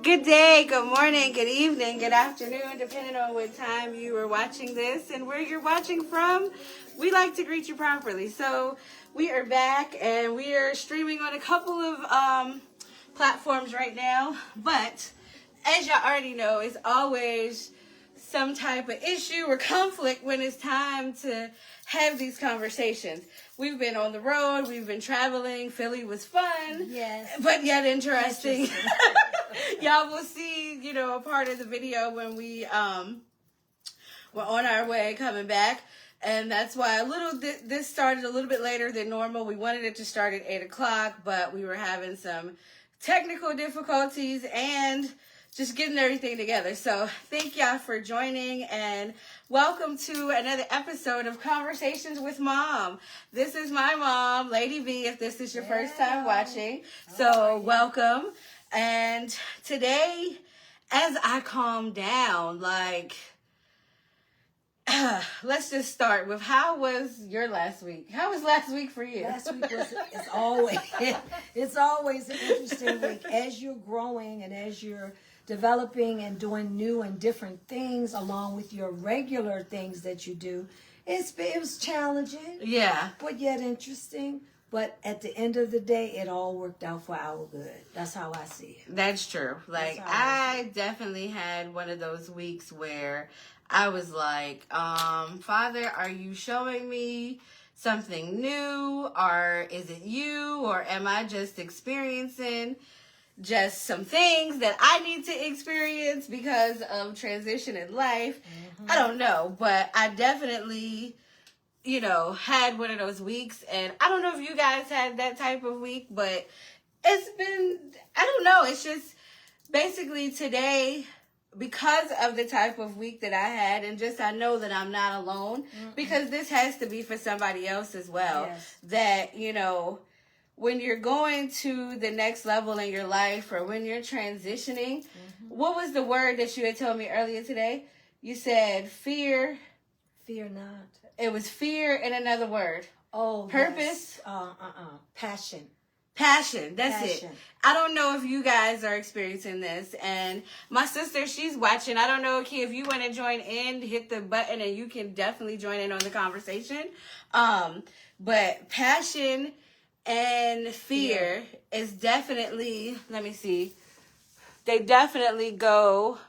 Good day, good morning, good evening, good afternoon, depending on what time you are watching this and where you're watching from. We like to greet you properly. So we are back and we are streaming on a couple of platforms right now. But as y'all already know, it's always some type of issue or conflict when it's time to have these conversations. We've been on the road, we've been traveling. Philly was fun, yes, but yet interesting. Y'all will see, a part of the video when we were on our way coming back. And that's why this started a little bit later than normal. We wanted it to start at 8 o'clock, but we were having some technical difficulties and just getting everything together. So thank y'all for joining and welcome to another episode of Conversations with Mom. This is my mom, Lady V, if this is your first time watching. So welcome. And today, as I calm down, let's just start with how was your last week? How was last week for you? Last week it's always an interesting week as you're growing and as you're developing and doing new and different things along with your regular things that you do. It was challenging, Yeah, but yet interesting. But at the end of the day, it all worked out for our good. That's how I see it. that's true. I definitely had one of those weeks where I was like, Father, are you showing me something new? Or is it you? Or am I just experiencing just some things that I need to experience because of transition in life? I don't know, but I definitely had one of those weeks. And I don't know if you guys had that type of week, but it's been, I don't know. It's just basically today, because of the type of week that I had, and just I know that I'm not alone, because this has to be for somebody else as well. Yes. That, when you're going to the next level in your life or when you're transitioning, what was the word that you had told me earlier today? You said fear. Fear not. It was fear and another word. Oh, purpose. Yes. Passion. Passion. That's Passion. it. I don't know if you guys are experiencing this. And my sister, she's watching. I don't know, Key, if you want to join in, hit the button and you can definitely join in on the conversation. But passion and fear is definitely, let me see, they definitely go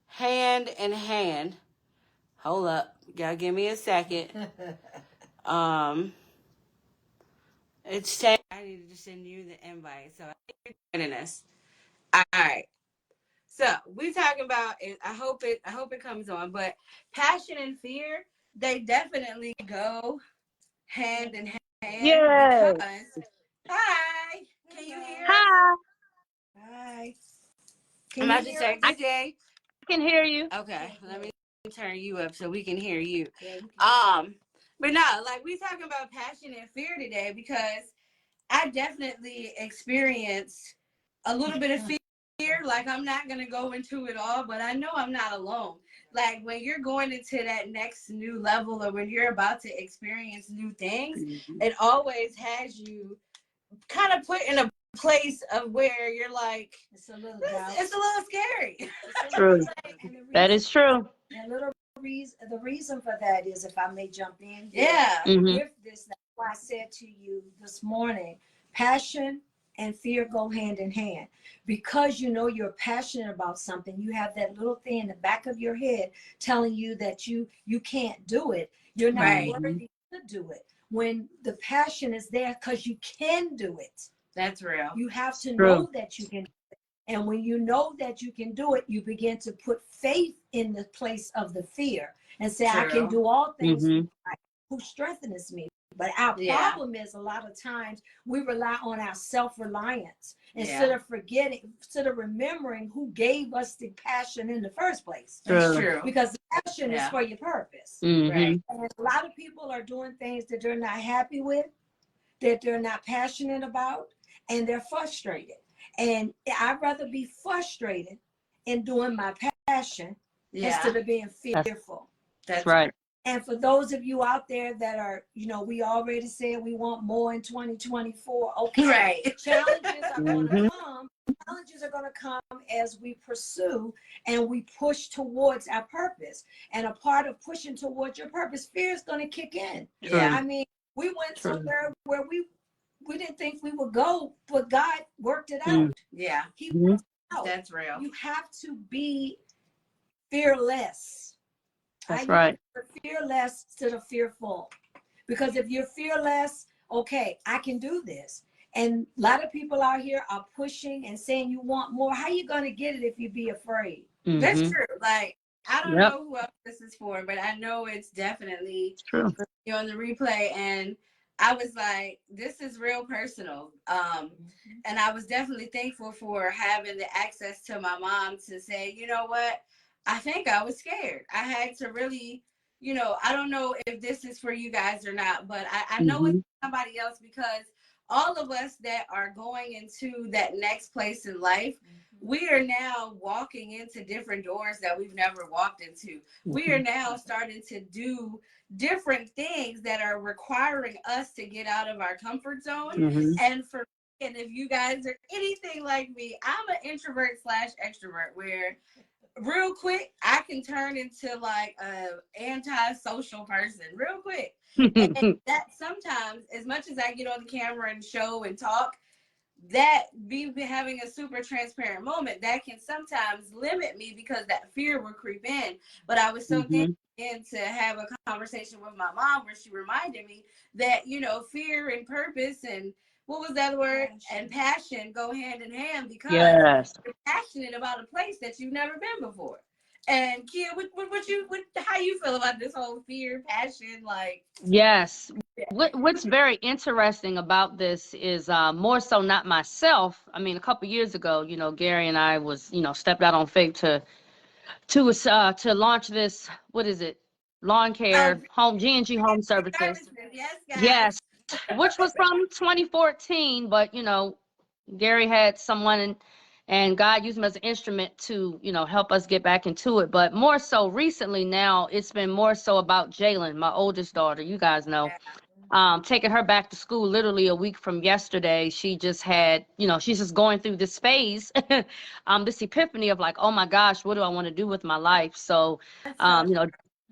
hand in hand. Hold up. Y'all give me a second. It's saying I need to send you the invite. So I think you're joining us. All right. So we're talking about it. I hope it comes on. But passion and fear, they definitely go hand in hand. Yes. Because hi. Can you hear us? Hi. Hi. I'm about to check I today. can hear you. Okay, let me turn you up so we can hear you. Yeah, But no, we talking about passion and fear today because I definitely experienced a little bit of fear. I'm not going to go into it all, but I know I'm not alone. When you're going into that next new level or when you're about to experience new things, it always has you kind of put in a place of where you're like, it's a little it's a little scary. True. That is true. The reason for that is, if I may jump in here, Yeah. with this, that's why I said to you this morning, passion and fear go hand in hand. Because you're passionate about something, you have that little thing in the back of your head telling you that you can't do it. You're not Right. worthy to do it. When the passion is there because you can do it. That's real. You have to True. know that you can. And when you know that you can do it, you begin to put faith in the place of the fear and say, I can do all things who strengthens me. But our problem is, a lot of times we rely on our self-reliance instead of remembering who gave us the passion in the first place. That's true. Because the passion is for your purpose. Right. And a lot of people are doing things that they're not happy with, that they're not passionate about, and they're frustrated. And I'd rather be frustrated in doing my passion instead of being fearful. That's right. And for those of you out there that are, we already said we want more in 2024. Okay. Right. Challenges are going to come. challenges are going to come as we pursue and we push towards our purpose. And a part of pushing towards your purpose, fear is going to kick in. Yeah. I mean, we went somewhere where we didn't think we would go, but God worked it out. Yeah. He worked it out. That's real. You have to be fearless. That's right. Fearless to the fearful. Because if you're fearless, okay, I can do this. And a lot of people out here are pushing and saying you want more. How are you going to get it if you be afraid? That's true. Like, I don't know who else this is for, but I know it's definitely true. For you on the replay. And I was like, this is real personal. And I was definitely thankful for having the access to my mom to say, you know what? I think I was scared. I had to really, you know, I don't know if this is for you guys or not, but I know it's somebody else, because all of us that are going into that next place in life, we are now walking into different doors that we've never walked into. We are now starting to do different things that are requiring us to get out of our comfort zone. And for me, and if you guys are anything like me, I'm an introvert / extrovert, where real quick I can turn into like a anti-social person real quick. And that sometimes, as much as I get on the camera and show and talk, that be having a super transparent moment, that can sometimes limit me because that fear will creep in. But I was so thankful to have a conversation with my mom where she reminded me that, you know, fear and purpose and what was that word? And passion go hand in hand, because you're passionate about a place that you've never been before. And Kia, how you feel about this whole fear, passion, like? Yes. What's very interesting about this is more so not myself. I mean, a couple years ago, you know, Gary and I was, you know, stepped out on faith to launch this. What is it? Lawn care, home G&G home services. Yes, guys. Yes, which was from 2014, but you know, Gary had someone and God used him as an instrument to, you know, help us get back into it. But more so recently now, it's been more so about Jalen, my oldest daughter. You guys know, taking her back to school literally a week from yesterday. She just had, you know, she's just going through this phase, this epiphany of like, oh my gosh, what do I want to do with my life? So, you know,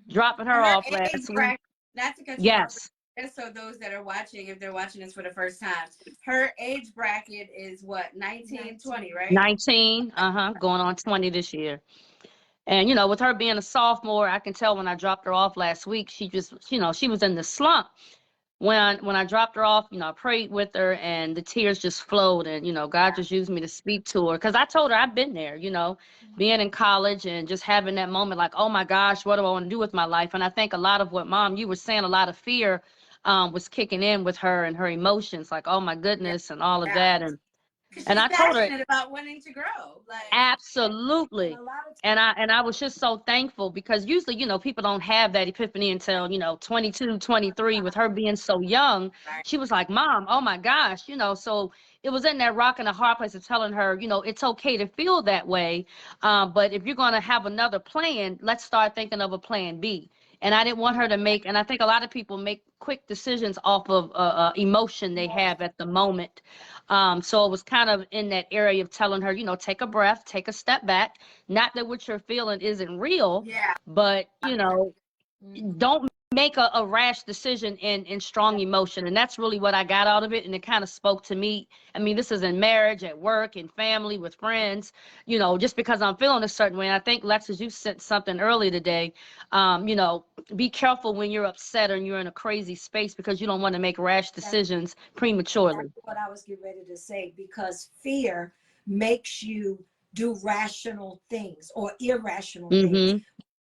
dropping her off last week. Not to cut you off. Just so those that are watching, if they're watching this for the first time, her age bracket is what, 19, 20, right? 19, going on 20 this year. And, you know, with her being a sophomore, I can tell when I dropped her off last week, she just, you know, she was in the slump. When I dropped her off, you know, I prayed with her and the tears just flowed. And, you know, God just used me to speak to her. Because I told her I've been there, you know, being in college and just having that moment like, oh, my gosh, what do I want to do with my life? And I think a lot of what, Mom, you were saying, a lot of fear was kicking in with her and her emotions, like, oh, my goodness, and all of that. And I told her about wanting to grow. Like, absolutely. And I was just so thankful, because usually, you know, people don't have that epiphany until, you know, 22, 23. With her being so young, she was like, Mom, oh my gosh, you know. So it was in that rock and a hard place of telling her, you know, it's okay to feel that way. But if you're going to have another plan, let's start thinking of a plan B. And I didn't want her to make, and I think a lot of people make quick decisions off of emotion they have at the moment. So it was kind of in that area of telling her, you know, take a breath, take a step back. Not that what you're feeling isn't real, but, you know, don't make a rash decision in strong emotion. And that's really what I got out of it. And it kind of spoke to me. I mean, this is in marriage, at work, in family, with friends, you know, just because I'm feeling a certain way. And I think, Lexis, you said something earlier today, you know, be careful when you're upset or you're in a crazy space, because you don't want to make rash decisions prematurely. That's what I was getting ready to say, because fear makes you do rational things or irrational things.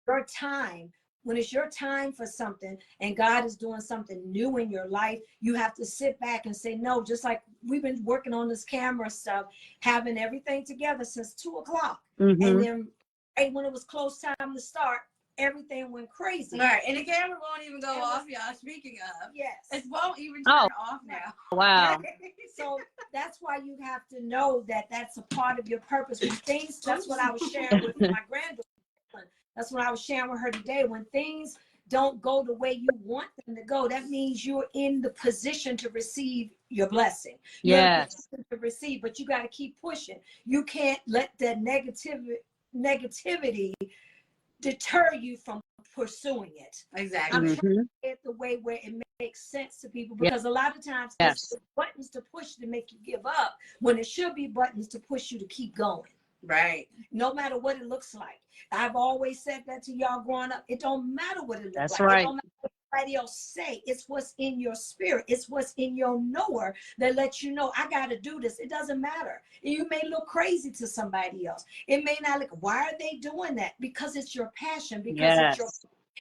Your time, when it's your time for something and God is doing something new in your life, you have to sit back and say, no, just like we've been working on this camera stuff, having everything together since 2:00. And then right when it was close time to start, everything went crazy. Right, and the camera won't even go off, y'all. Speaking of, it won't even turn off now. Wow. So that's why you have to know that that's a part of your purpose. When things, that's what I was sharing with my granddaughter. That's what I was sharing with her today. When things don't go the way you want them to go, that means you're in the position to receive your blessing. You're in a position to receive, but you got to keep pushing. You can't let that negativity deter you from pursuing it. Exactly. I'm trying to say it the way where it makes sense to people, because a lot of times it's buttons to push to make you give up, when it should be buttons to push you to keep going. Right. No matter what it looks like. I've always said that to y'all growing up. It don't matter what it looks That's like. right. It don't matter what anybody else say. It's what's in your spirit. It's what's in your knower that lets you know, I got to do this. It doesn't matter. You may look crazy to somebody else. It may not look, why are they doing that? Because it's your passion. Because it's your,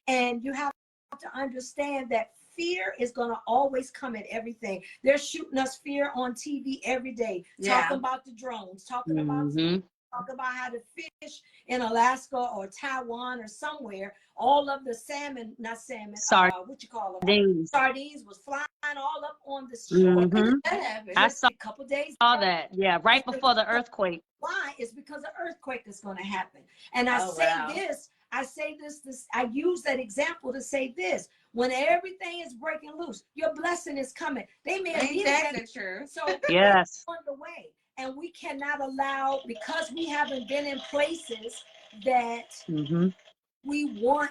and you have to understand that fear is going to always come at everything. They're shooting us fear on TV every day, talking about the drones, talking about how to fish in Alaska or Taiwan or somewhere. All of the salmon, not salmon, what you call them? Sardines was flying all up on the shore. That happened. I saw a couple days all that. Yeah, right before the earthquake. Why? It's because an earthquake is going to happen. And I say this, I use that example to say this. When everything is breaking loose, your blessing is coming. They may have that true. So it's on the way. And we cannot allow, because we haven't been in places that we want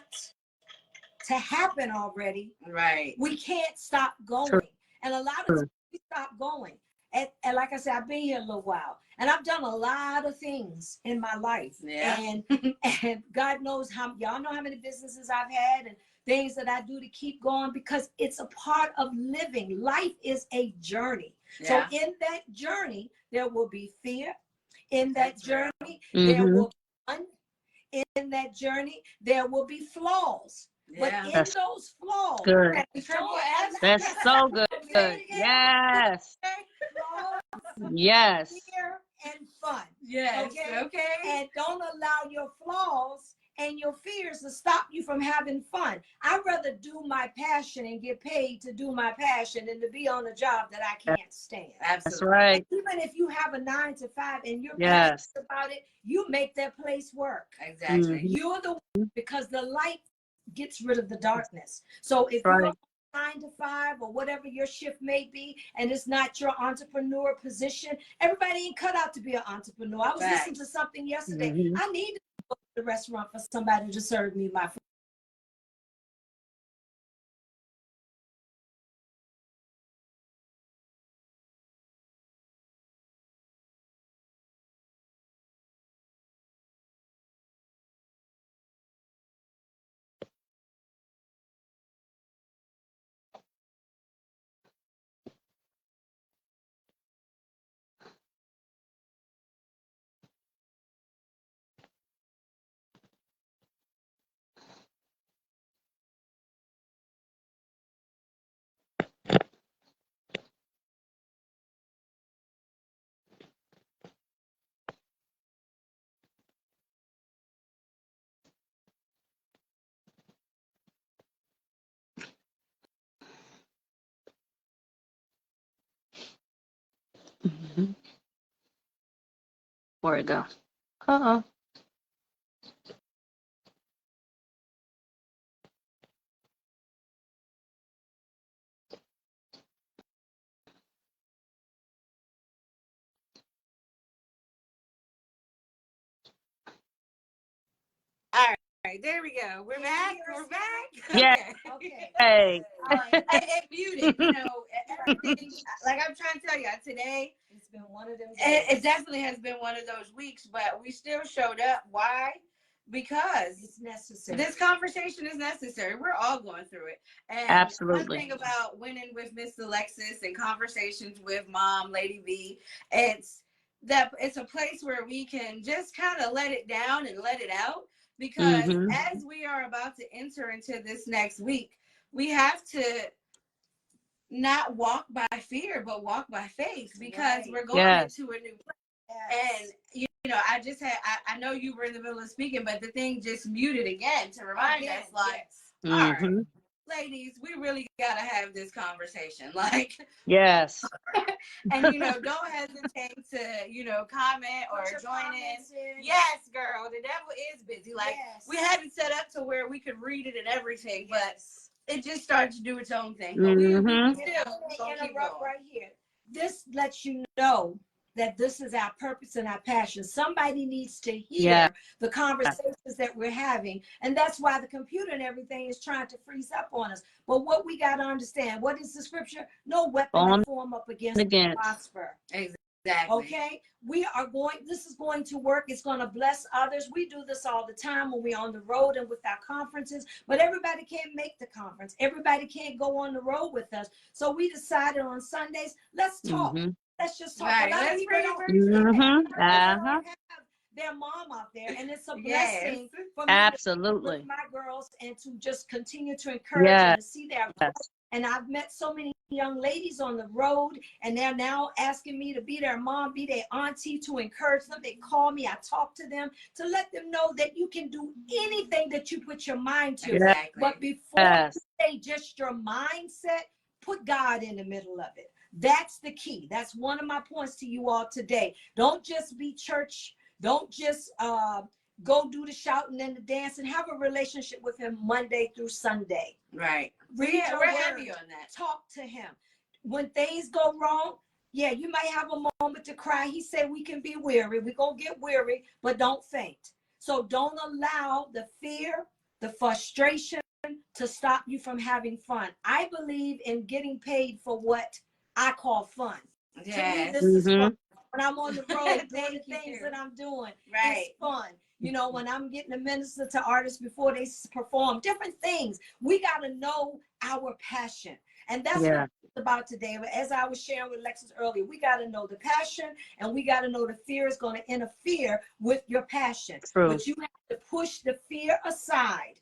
to happen already. Right. We can't stop going. True. And a lot of times we stop going. And like I said, I've been here a little while, and I've done a lot of things in my life. Yeah. And God knows y'all know how many businesses I've had and things that I do to keep going, because it's a part of living. Life is a journey. Yeah. So in that journey, there will be fear. In that journey, there will be fun. In that journey, there will be flaws. Yeah. But in those flaws, that's so good. Yes. Yes. Fear and fun. Yes. Okay. And don't allow your flaws and your fears to stop you from having fun. I'd rather do my passion and get paid to do my passion than to be on a job that I can't stand. Absolutely. That's right. And even if you have a 9 to 5 and you're passionate about it, you make that place work. Exactly. You're the one, because the light gets rid of the darkness. So if you're 9 to 5 or whatever your shift may be, and it's not your entrepreneur position, everybody ain't cut out to be an entrepreneur. I was listening to something yesterday. I need to go to the restaurant for somebody to serve me my food. Where'd it go? Uh-oh. All right, there we go. We're back. We're back. Yeah. Okay. Hey. It muted, you know, everything. Like I'm trying to tell you, today It's been one of them days. it definitely has been one of those weeks, but we still showed up. Why? Because it's necessary. This conversation is necessary. We're all going through it. And absolutely. One thing about winning with MsLalexis and conversations with Mom, Lady V, it's a place where we can just kind of let it down and let it out. Because as we are about to enter into this next week, we have to not walk by fear, but walk by faith, because we're going into a new place. And you know, I know you were in the middle of speaking, but the thing just muted again to remind us, like, all right, ladies, we really gotta have this conversation. Like, yes. And, you know, don't hesitate to, you know, comment or join in. Yes, girl, the devil is busy. Like, we had it set up to where we could read it and everything, but it just started to do its own thing. But we still gonna keep going. Right here. This lets you know that this is our purpose and our passion. Somebody needs to hear the conversations that we're having. And that's why the computer and everything is trying to freeze up on us. But what we got to understand, what is the scripture? No weapon that form up against prosper. Exactly. Okay? We are going, this is going to work. It's going to bless others. We do this all the time when we're on the road and with our conferences, but everybody can't make the conference. Everybody can't go on the road with us. So we decided on Sundays, let's talk. Let's just talk. Right. A lot of people don't have their mom out there, and it's a blessing for me to be with my girls and to just continue to encourage and to see their growth. And I've met so many young ladies on the road, and they're now asking me to be their mom, be their auntie, to encourage them. They call me, I talk to them to let them know that you can do anything that you put your mind to. Exactly. But before you say just your mindset, put God in the middle of it. That's the key. That's one of my points to you all today. Don't just be church. Don't just go do the shouting and the dancing. Have a relationship with him Monday through Sunday. Right. Read your word. Heavy on that. Talk to him. When things go wrong, you might have a moment to cry. He said we can be weary. We're going to get weary, but don't faint. So don't allow the fear, the frustration to stop you from having fun. I believe in getting paid for what I call fun. To me, this is fun. When I'm on the road doing the things that I'm doing, it's fun. You know, when I'm getting to minister to artists before they perform, different things. We got to know our passion. And that's what it's about today. As I was sharing with Lexis earlier, we got to know the passion, and we got to know the fear is going to interfere with your passion. But you have to push the fear aside.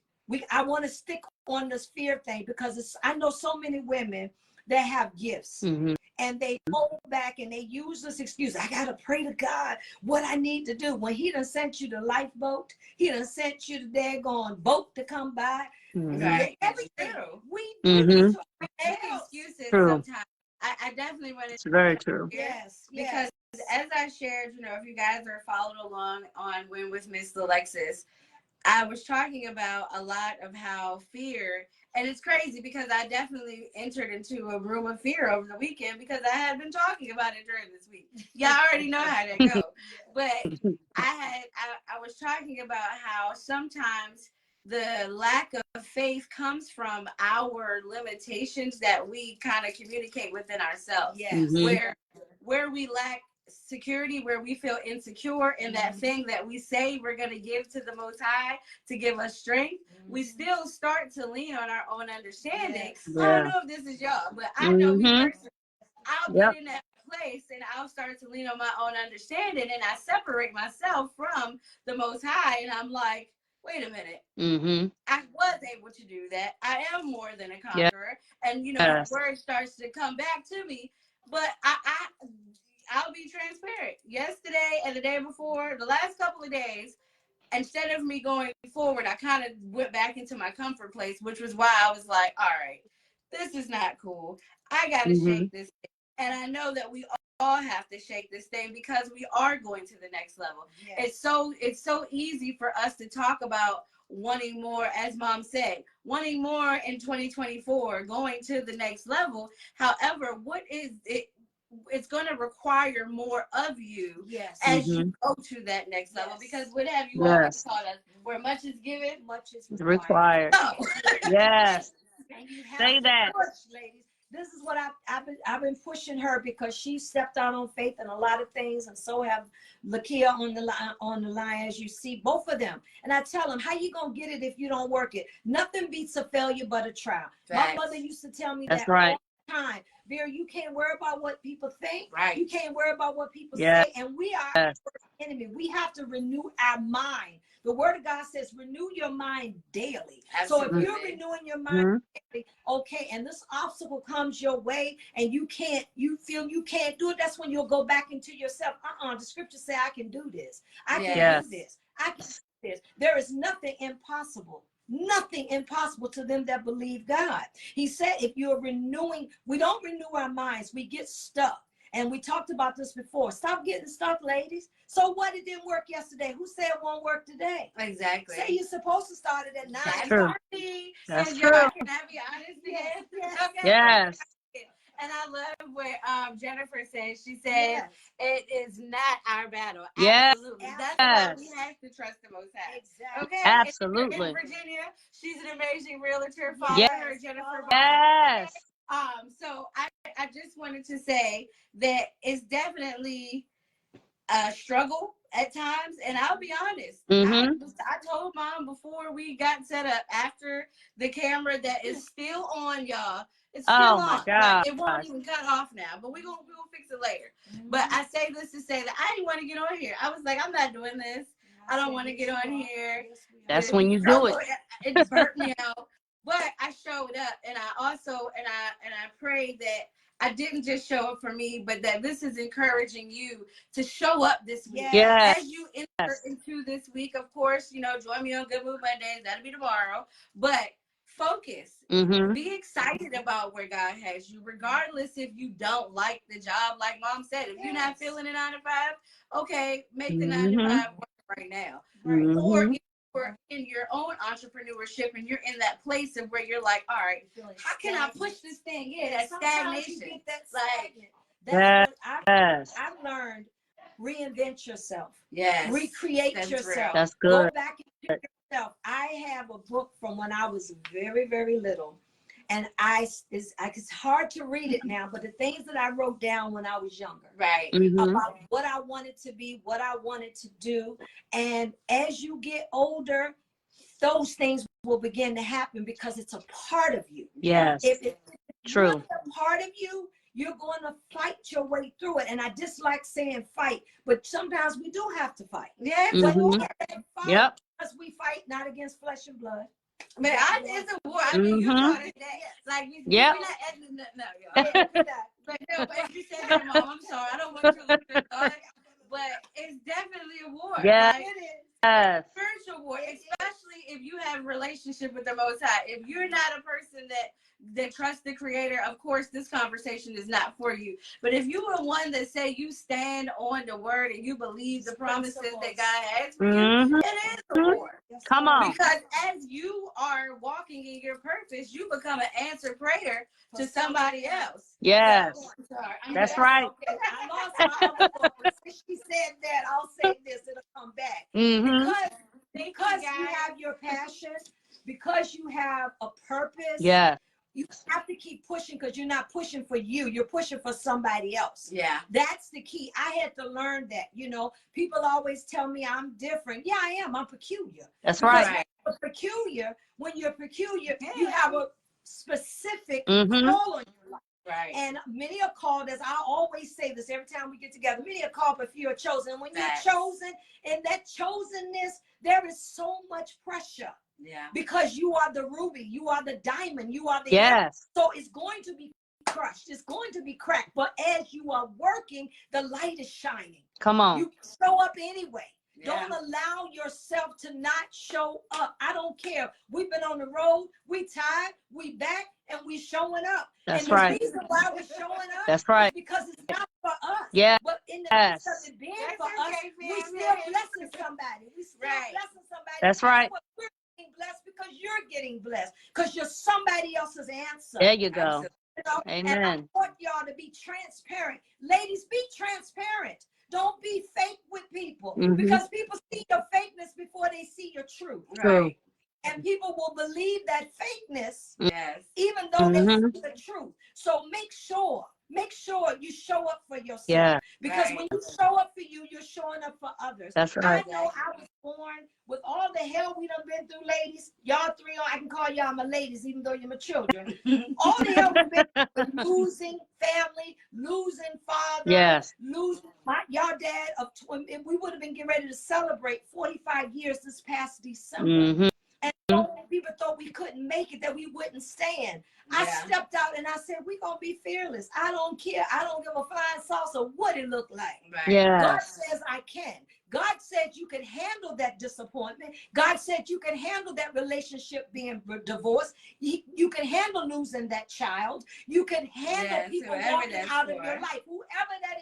I want to stick on this fear thing because I know so many women that have gifts. And they hold back and they use this excuse. I got to pray to God what I need to do. When he done sent you the lifeboat, he done sent you the daggone boat to come by. Right. Everything. We make excuses sometimes. I definitely want to. It's very true. Yes. Because as I shared, you know, if you guys are following along on Win with MsLalexis, I was talking about a lot of how fear, and it's crazy because I definitely entered into a room of fear over the weekend because I had been talking about it during this week. Y'all already know how that goes. But I was talking about how sometimes the lack of faith comes from our limitations that we kind of communicate within ourselves. Yes. Where we lack security, where we feel insecure in that thing that we say we're going to give to the Most High to give us strength, we still start to lean on our own understanding. I don't know if this is y'all, but I know me personally, I'll get in that place and I'll start to lean on my own understanding, and I separate myself from the Most High, and I'm like, wait a minute. I was able to do that. I am more than a conqueror. And, you know, the word starts to come back to me. But I'll be transparent. Yesterday and the day before, the last couple of days, instead of me going forward, I kind of went back into my comfort place, which was why I was like, all right, this is not cool. I got to shake this thing. And I know that we all have to shake this thing because we are going to the next level. It's so easy for us to talk about wanting more, as Mom said, wanting more in 2024, going to the next level. However, what is it? It's going to require more of you as you go to that next level. Because what have you always taught us? Where much is given, much is required. Yes. And you have Say that, push, ladies. This is what I've been pushing her because she stepped out on faith in a lot of things, and so have Lakia on the line, as you see, both of them. And I tell them, how you gonna get it if you don't work it? Nothing beats a failure but a trial. My mother used to tell me that all the time. Vera, you can't worry about what people think. You can't worry about what people say. And we are our enemy. We have to renew our mind. The word of God says, renew your mind daily. Absolutely. So if you're renewing your mind daily, okay, and this obstacle comes your way and you feel you can't do it, that's when you'll go back into yourself. The scriptures say, I can do this. I can do this. I can do this. There is nothing impossible. Nothing impossible to them that believe God. He said, if you're renewing, we don't renew our minds, we get stuck. And we talked about this before. Stop getting stuck, ladies. So what? It didn't work yesterday. Who said it won't work today? Exactly. Say you're supposed to start it at 9. That's true. That's and true. Can I be honest again? Yes. Okay. Yes. And I love what Jennifer said. She said, it is not our battle. Yes. Absolutely. That's why we have to trust the Most High. Exactly. Okay. Absolutely. In Virginia, she's an amazing realtor. Follow Yes. her, Jennifer. Yes. So I just wanted to say that it's definitely a struggle at times, and I'll be honest. I told Mom before we got set up, after the camera that is still on, y'all. It's still on. My God. Like, it won't even cut off now, but we'll fix it later. But I say this to say that I didn't want to get on here. I was like, I'm not doing this. I don't want to get on here. That's when you do it. It burnt me out. But I showed up, and I also and I prayed that I didn't just show up for me, but that this is encouraging you to show up this week. Yes. As you enter into this week, of course, join me on Good Mood Mondays. That'll be tomorrow. But focus. Be excited about where God has you, regardless if you don't like the job. Like Mom said, if you're not feeling the 9 to 5, okay, make the 9 to 5 work right now. Or if you're in your own entrepreneurship and you're in that place of where you're like, all right, how can I push this thing in? That stagnation. That's what I've learned. Reinvent yourself. Yes. Recreate yourself. Real. That's good. Go back and do yourself. I have a book from when I was very, very little. And it's hard to read it now, but the things that I wrote down when I was younger. Right. About what I wanted to be, what I wanted to do. And as you get older, those things will begin to happen because it's a part of you. Yes. If it's true. Really a part of you, you're going to fight your way through it. And I dislike saying fight, but sometimes we do have to fight. Yeah. But we have to fight Yep. because we fight not against flesh and blood. But it's a war. I mean, you taught us that. Like, yep. We're not editing that now, y'all. But you said that, Mom. I'm sorry. I don't want you to lose your thought. But it's definitely a war. Yes. Like, it is. Yes. Spiritual war, especially if you have a relationship with the Most High. If you're not a person that trusts the Creator, of course, this conversation is not for you. But if you are one that say you stand on the word and you believe the promises that God has for you, it is a war. Come on. Because as you are walking in your purpose, you become an answered prayer to somebody else. Yes. So, that's right. Okay, I lost my other thought, but since she said that, I'll say this, it'll come back. Because you have your passion, because you have a purpose, you have to keep pushing because you're not pushing for you. You're pushing for somebody else. Yeah. That's the key. I had to learn that. People always tell me I'm different. Yeah, I am. I'm peculiar. That's right. When you're peculiar, you have a specific call on your life. Right. And many are called, as I always say this every time we get together, many are called, but few are chosen. When you're chosen, in that chosenness, there is so much pressure. Yeah. Because you are the ruby, you are the diamond, you are the so it's going to be crushed, it's going to be cracked. But as you are working, the light is shining. Come on. You show up anyway. Don't allow yourself to not show up. I don't care. We've been on the road, we tired, we back, and we showing up. That's and right. The reason why we're showing up that's right. is because it's not for us. Yeah. But in the midst of it being for us, we still blessing somebody. We still blessing somebody. That's right. We're getting blessed because you're getting blessed. Because you're somebody else's answer. There you go. Amen. Amen. And I want y'all to be transparent. Ladies, be transparent. Don't be fake with people because people see your fakeness before they see your truth. True. Right? And people will believe that fakeness, even though they see the truth. So make sure you show up for yourself. Yeah. Because when you show up for you, you're showing up for others. That's right. I know I was born with all the hell we done been through, ladies. Y'all three, I can call y'all my ladies, even though you're my children. All the hell we've been through, losing family, losing father, losing y'all dad we would have been getting ready to celebrate 45 years this past December. And so many people thought we couldn't make it, that we wouldn't stand. I stepped out and I said, we're going to be fearless. I don't care. I don't give a flying saucer what it looked like. God says I can. God said you can handle that disappointment. God said you can handle that relationship being divorced. You can handle losing that child. You can handle people walking out of your life. Whoever that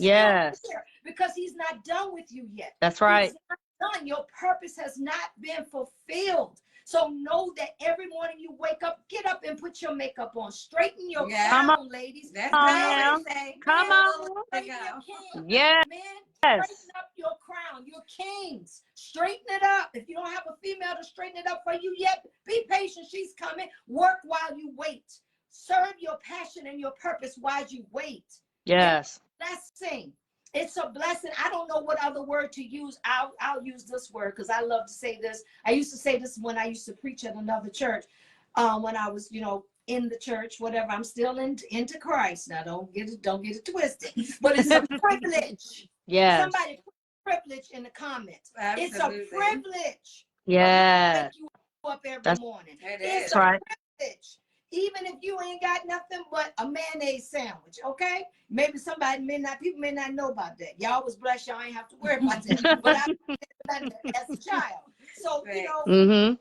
Yes. fear because he's not done with you yet. That's right. He's not done. Your purpose has not been fulfilled. So know that every morning you wake up, get up and put your makeup on. Straighten your crown, ladies. That's Come what on I now. always say. Come on. Straighten your king. Yes. Men, straighten up your crown. You're kings. Straighten it up. If you don't have a female to straighten it up for you yet, be patient. She's coming. Work while you wait. Serve your passion and your purpose while you wait. Yes. Blessing. It's a blessing. I don't know what other word to use. I'll use this word because I love to say this. I used to say this when I used to preach at another church. When I was, in the church, whatever. I'm still into Christ. Now don't get it twisted. But it's a privilege. Yes. Somebody put privilege in the comments. Absolutely. It's a privilege. Yes. Wake you up every morning. It's right. a privilege. Even if you ain't got nothing but a mayonnaise sandwich, okay? Maybe people may not know about that. Y'all was blessed, y'all ain't have to worry about that. But I did that as a child. So, Mm-hmm.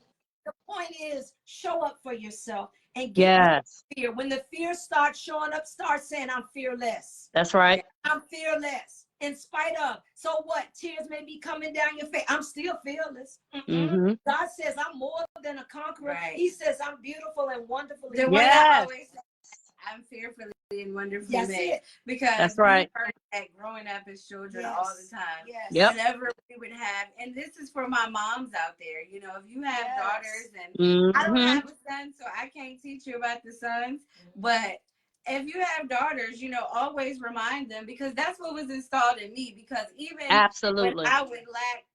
the point is show up for yourself and get fear. When the fear starts showing up, start saying, I'm fearless. That's right. I'm fearless in spite of. So what? Tears may be coming down your face. I'm still fearless. Mm-hmm. God says I'm more than a conqueror. Right. He says I'm beautiful and wonderfully The made. one I always say, I'm fearfully and wonderfully made. Because that's right. we heard that growing up as children all the time. Yes. Yep. Whenever we would have, and this is for my moms out there, if you have daughters, and I don't Mm-hmm. have a son, so I can't teach you about the sons, but if you have daughters, always remind them, because that's what was installed in me. Because even Absolutely. when I would lack,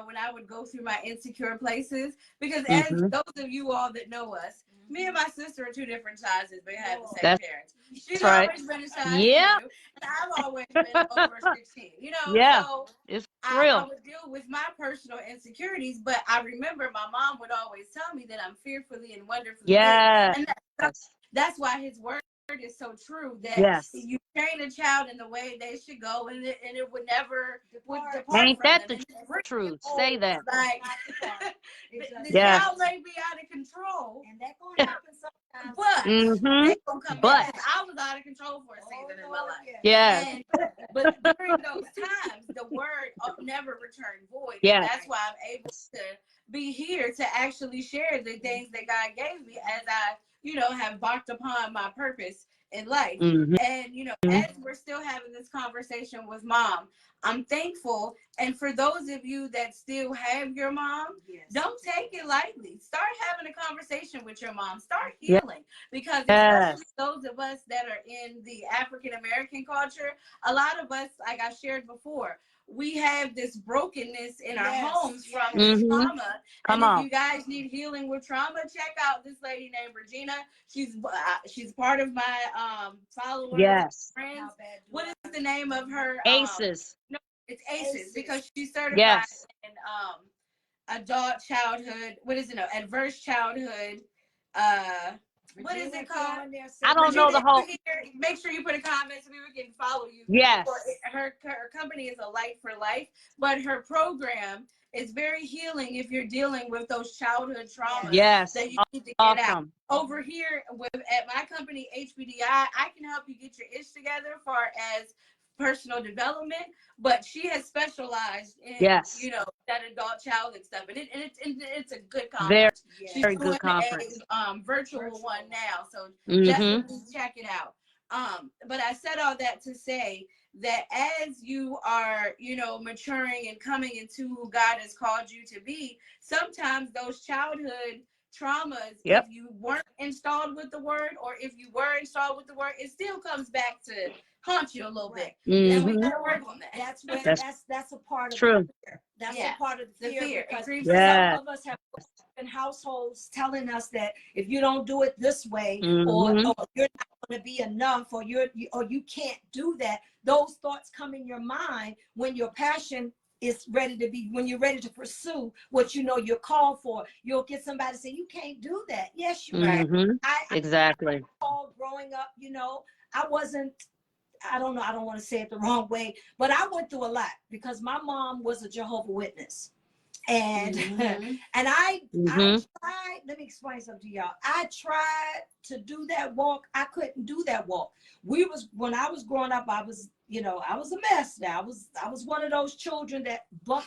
when I would go through my insecure places, because as those of you all that know us, me and my sister are two different sizes, but have the same parents. She's always been a size 2, and I've always been over 16. So it's I real. would deal with my personal insecurities, but I remember my mom would always tell me that I'm fearfully and wonderfully made. And that's why his word is so true, that you train a child in the way they should go, and it would never depart Ain't from that them. the truth? Say that. Like the child may be out of control, and that's gonna happen sometimes. but they gonna come back. I was out of control for a season in my life. But during those times, the word never returned void. And that's why I'm able to be here to actually share the things that God gave me as I have embarked upon my purpose in life. And as we're still having this conversation with Mom, I'm thankful. And for those of you that still have your mom, don't take it lightly. Start having a conversation with your mom. Start healing. Because especially those of us that are in the African American culture, a lot of us, like I shared before, we have this brokenness in our homes from trauma. And if you guys need healing with trauma, check out this lady named Regina. She's part of my followers, friends. What is the name of her? ACEs. No, it's ACEs, because she's certified in adult childhood. What is it? Adverse childhood. What is it called? I don't know the whole. Make sure you put a comment so we can follow you. Yes. Her company is A Light for Life, but her program is very healing if you're dealing with those childhood traumas that you need to get out. Over here at my company, HBDI, I can help you get your ish together as far as personal development, but she has specialized in that adult childhood stuff, and it's a good conference. Very good conference. A virtual one now, so definitely check it out. But I said all that to say that as you are maturing and coming into who God has called you to be, sometimes those childhood traumas, if you weren't installed with the word, or if you were installed with the word, it still comes back to haunt you a little bit. And we gotta work on that. That's a part of the fear. That's a part of the fear. Because some of us have in households telling us that if you don't do it this way, or you're not going to be enough, or you can't do that. Those thoughts come in your mind when your passion is ready to be, when you're ready to pursue what you're called for. You'll get somebody to say, you can't do that. Yes, you can. Exactly. Growing up, I don't know, I don't want to say it the wrong way, but I went through a lot because my mom was a Jehovah's Witness. And and I tried, let me explain something to y'all. I tried to do that walk. I couldn't do that walk. When I was growing up, I was, you know, I was a mess. Now I was one of those children that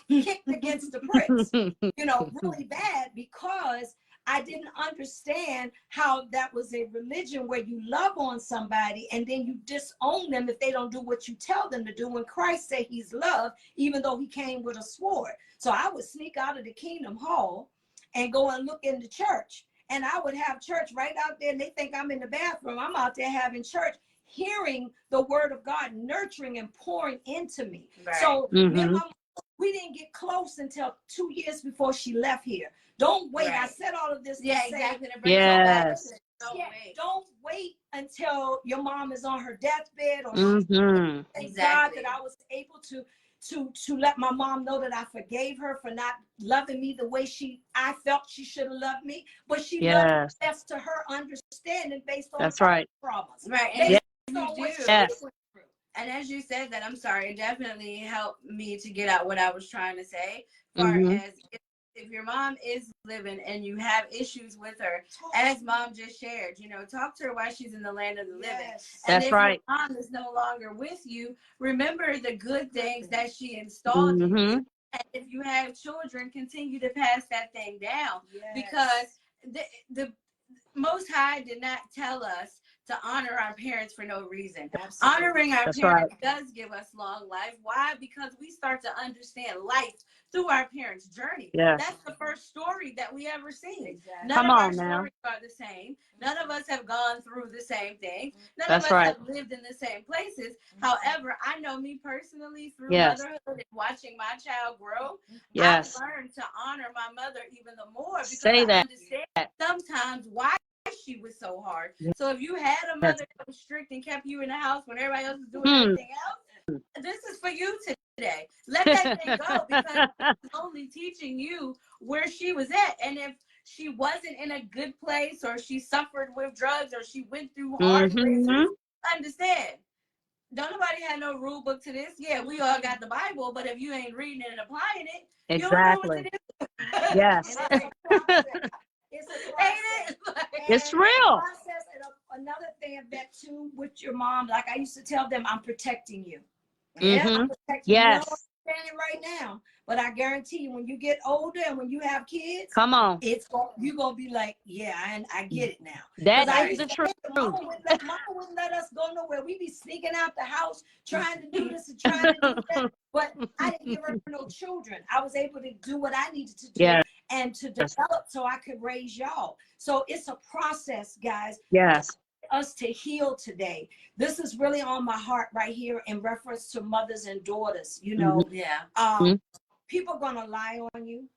kicked against the pricks, you know, really bad, because I didn't understand how that was a religion where you love on somebody and then you disown them if they don't do what you tell them to do. When Christ said he's love, even though he came with a sword. So I would sneak out of the Kingdom Hall and go and look in the church. And I would have church right out there, and they think I'm in the bathroom. I'm out there having church, hearing the word of God, nurturing and pouring into me. Right. So me and my mom, we didn't get close until 2 years before she left here. Don't wait. Right. I said all of this. Yeah, exactly. Yes. Don't wait until your mom is on her deathbed. Or thank God that I was able to let my mom know that I forgave her for not loving me the way I felt she should have loved me. But she loved me best to her understanding based on her problems. Right. And And as you said that, I'm sorry, it definitely helped me to get out what I was trying to say. As far as if your mom is living and you have issues with her, as mom just shared, you know, talk to her while she's in the land of the living. And if your mom is no longer with you, remember the good things that she installed in you. And if you have children, continue to pass that thing down. Because the Most High did not tell us to honor our parents for no reason. Absolutely. Honoring our parents does give us long life. Why? Because we start to understand life through our parents' journey. That's the first story that we ever seen. None of our stories are the same. None of us have gone through the same thing. None of us have lived in the same places. However, I know me personally through motherhood and watching my child grow. I've learned to honor my mother even the more, because I understand sometimes why she was so hard. So if you had a mother that was strict and kept you in the house when everybody else was doing everything else, this is for you today. Let that thing go, because it's only teaching you where she was at. And if she wasn't in a good place, or she suffered with drugs, or she went through hard places, understand. Don't nobody have no rule book to this. Yeah, we all got the Bible, but if you ain't reading it and applying it, you don't know what to do. Yes. It's real. Another thing of that too, with your mom, like I used to tell them, I'm protecting you. I'm protecting you. You don't understand it right now, but I guarantee you, when you get older and when you have kids, come on, you're gonna be like, and I get it now. That is the truth. Mama wouldn't let us go nowhere. We'd be sneaking out the house trying to do this and trying to do that. But I didn't give her no children. I was able to do what I needed to do and to develop so I could raise y'all. So it's a process, guys. Us to heal today. This is really on my heart right here in reference to mothers and daughters. You know, people are gonna lie on you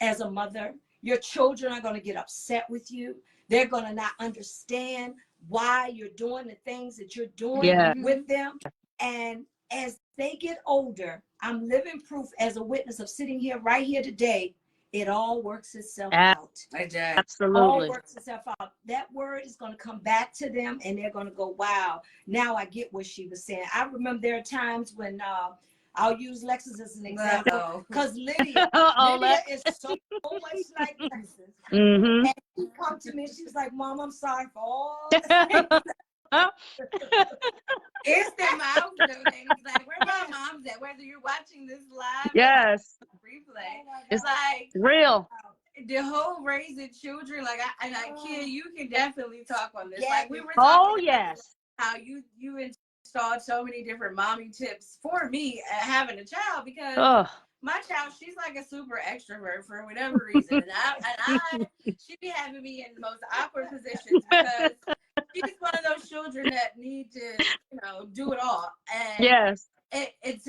as a mother. Your children are gonna get upset with you. They're gonna not understand why you're doing the things that you're doing with them. And as they get older, I'm living proof as a witness of sitting here right here today. It all works itself out. Absolutely. All works itself out. That word is going to come back to them, and they're going to go, wow, now I get what she was saying. I remember there are times when I'll use Lexis as an example, because Lydia is so much like Lexis. And she come to me, she was like, Mom, I'm sorry for all the things. It's the moms, though, ladies. Like, where my mom's at? Whether you're watching this live or replay, it's like real. The whole raising children, like kid, you can definitely talk on this. Like we were talking about how you installed so many different mommy tips for me having a child, because my child, she's like a super extrovert for whatever reason, and she be having me in the most awkward positions, because she's one of those children that need to, do it all. And it's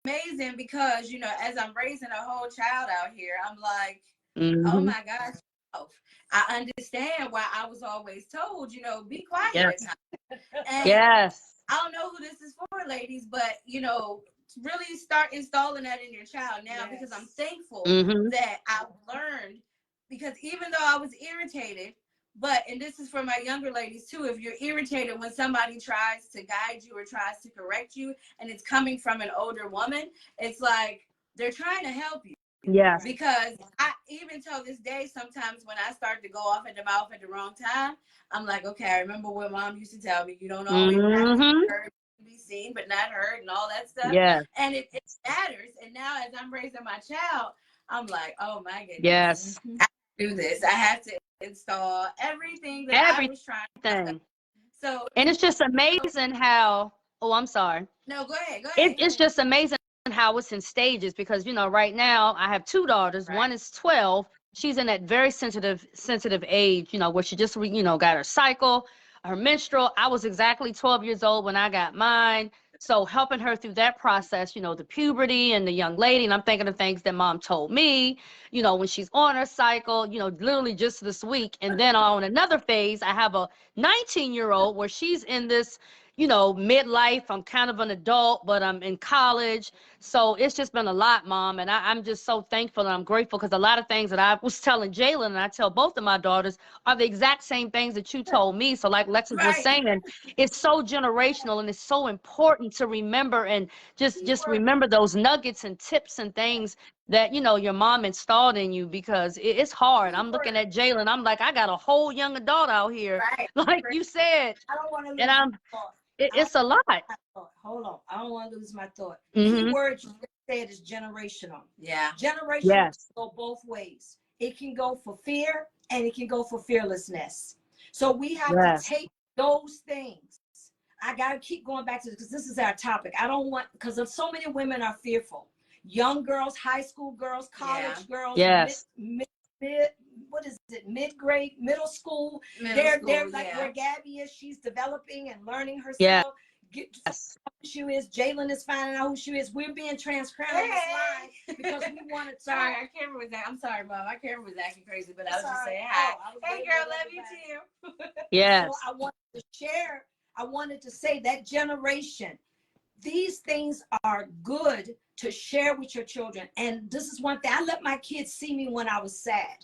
amazing, because, as I'm raising a whole child out here, I'm like, oh my gosh, I understand why I was always told, be quiet at times. And I don't know who this is for, ladies, but, really start installing that in your child now, because I'm thankful that I've learned, because even though I was irritated, and this is for my younger ladies too, if you're irritated when somebody tries to guide you or tries to correct you, and it's coming from an older woman, it's like they're trying to help you. Yes. Because I even till this day, sometimes when I start to go off at the mouth at the wrong time, I'm like, okay, I remember what mom used to tell me, you don't always have to be heard, be seen, but not heard, and all that stuff. Yeah. And it matters. And now as I'm raising my child, I'm like, oh my goodness. Yes. I have to do this. I have to install everything that I was trying to do. So, and it's just amazing how, oh, I'm sorry. No, go ahead. Go ahead. It's just amazing how it's in stages, because, you know, right now I have 2 daughters. Right. One is 12. She's in that very sensitive age, you know, where she just, you know, got her cycle, her menstrual. I was exactly 12 years old when I got mine. So helping her through that process, you know, the puberty and the young lady. And I'm thinking of things that mom told me, you know, when she's on her cycle, you know, literally just this week. And then on another phase, I have a 19-year-old where she's in this, you know, midlife. I'm kind of an adult, but I'm in college. So it's just been a lot, Mom. And I'm just so thankful and I'm grateful, because a lot of things that I was telling Jalen, and I tell both of my daughters, are the exact same things that you told me. So like Lexis was saying, it's so generational, and it's so important to remember, and just remember those nuggets and tips and things that, you know, your mom installed in you, because it's hard. I'm looking at Jalen. I'm like, I got a whole young adult out here, like you said. I don't want to lose and my thought. It's a lot. Hold on. I don't want to lose my thought. Mm-hmm. Key word you said is generational. Yeah. Generational go both ways. It can go for fear and it can go for fearlessness. So we have to take those things. I got to keep going back to this, because this is our topic. I don't want, because of so many women are fearful. Young girls, high school girls, college girls, what is it, mid-grade, middle school. They're like where Gabby is. She's developing and learning herself. Who she is. Jalen is finding out who she is. We're being transparent on this line because we want to. Sorry, our camera was. I'm sorry, Mom. Our camera was acting crazy, but I was just saying hi. Hey, girl, love you too. Yes. So I wanted to share. I wanted to say that generation. These things are good to share with your children. And this is one thing. I let my kids see me when I was sad.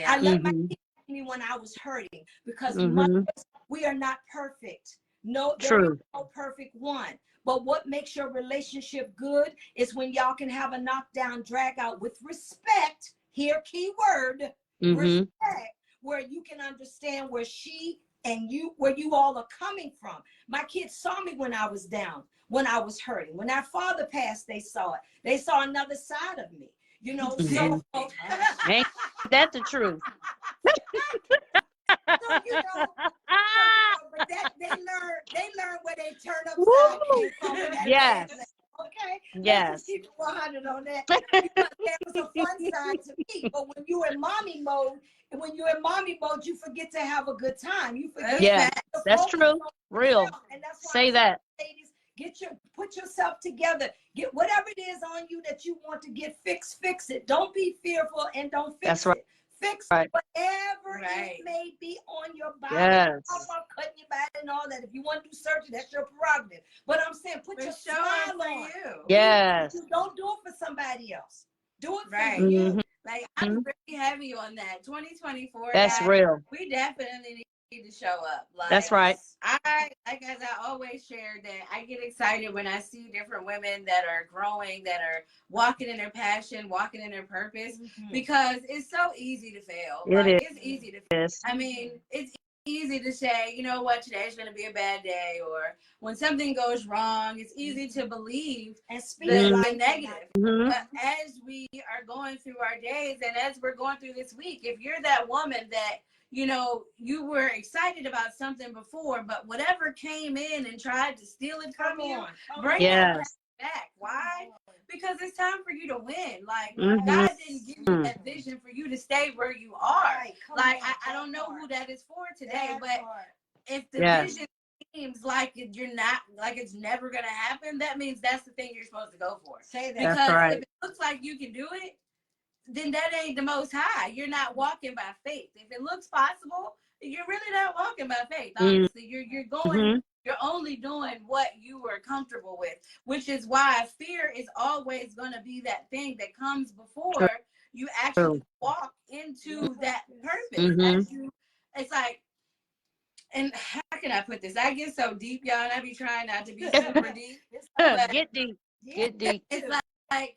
I let my kids see me when I was hurting, because mothers, we are not perfect. No, there is no perfect one. But what makes your relationship good is when y'all can have a knockdown, drag out with respect. Here, key word, respect, where you can understand where she and you, where you all are coming from. My kids saw me when I was down, when I was hurting. When our father passed, they saw it. They saw another side of me. You know, so ain't that the truth? So, you know, but that they learn where they turn upside. Yes. Okay. Yes. Let's keep it 100 on that. Because there was a fun side to me. But when you're in mommy mode, you forget to have a good time. You forget. Yeah, that's true. Real. And that's why say that. Ladies, put yourself together. Get whatever it is on you that you want to get fixed. Fix it. Don't be fearful and don't fix it. Fix whatever it may be on your body. Yes. I'm not cutting your body and all that. If you want to do surgery, that's your prerogative. But I'm saying put your smile on. Yes. Don't do it for somebody else. Do it for you. Like, I'm really heavy on that. 2024. That's real. We definitely need to show up. Like, that's right. As I always share, that I get excited when I see different women that are growing, that are walking in their passion, walking in their purpose, because it's so easy to fail. It's easy to fail. I mean, it's easy to say, you know what, today's going to be a bad day, or when something goes wrong, it's easy to believe and speak the negative. But as we are going through our days, and as we're going through this week, if you're that woman that, you know, you were excited about something before, but whatever came in and tried to steal it from you, bring that back. Why? Because it's time for you to win. Like, God didn't give you that vision for you to stay where you are. I don't know who that is for today, but if the vision seems like you're not, like it's never going to happen, that means that's the thing you're supposed to go for. Say that. Because if it looks like you can do it, then that ain't the most high. You're not walking by faith. If it looks possible, you're really not walking by faith. Honestly, you're going, you're only doing what you are comfortable with, which is why fear is always going to be that thing that comes before you actually walk into that purpose. It's like, and how can I put this? I get so deep, y'all, and I be trying not to be super deep. Get deep. Get deep. It's like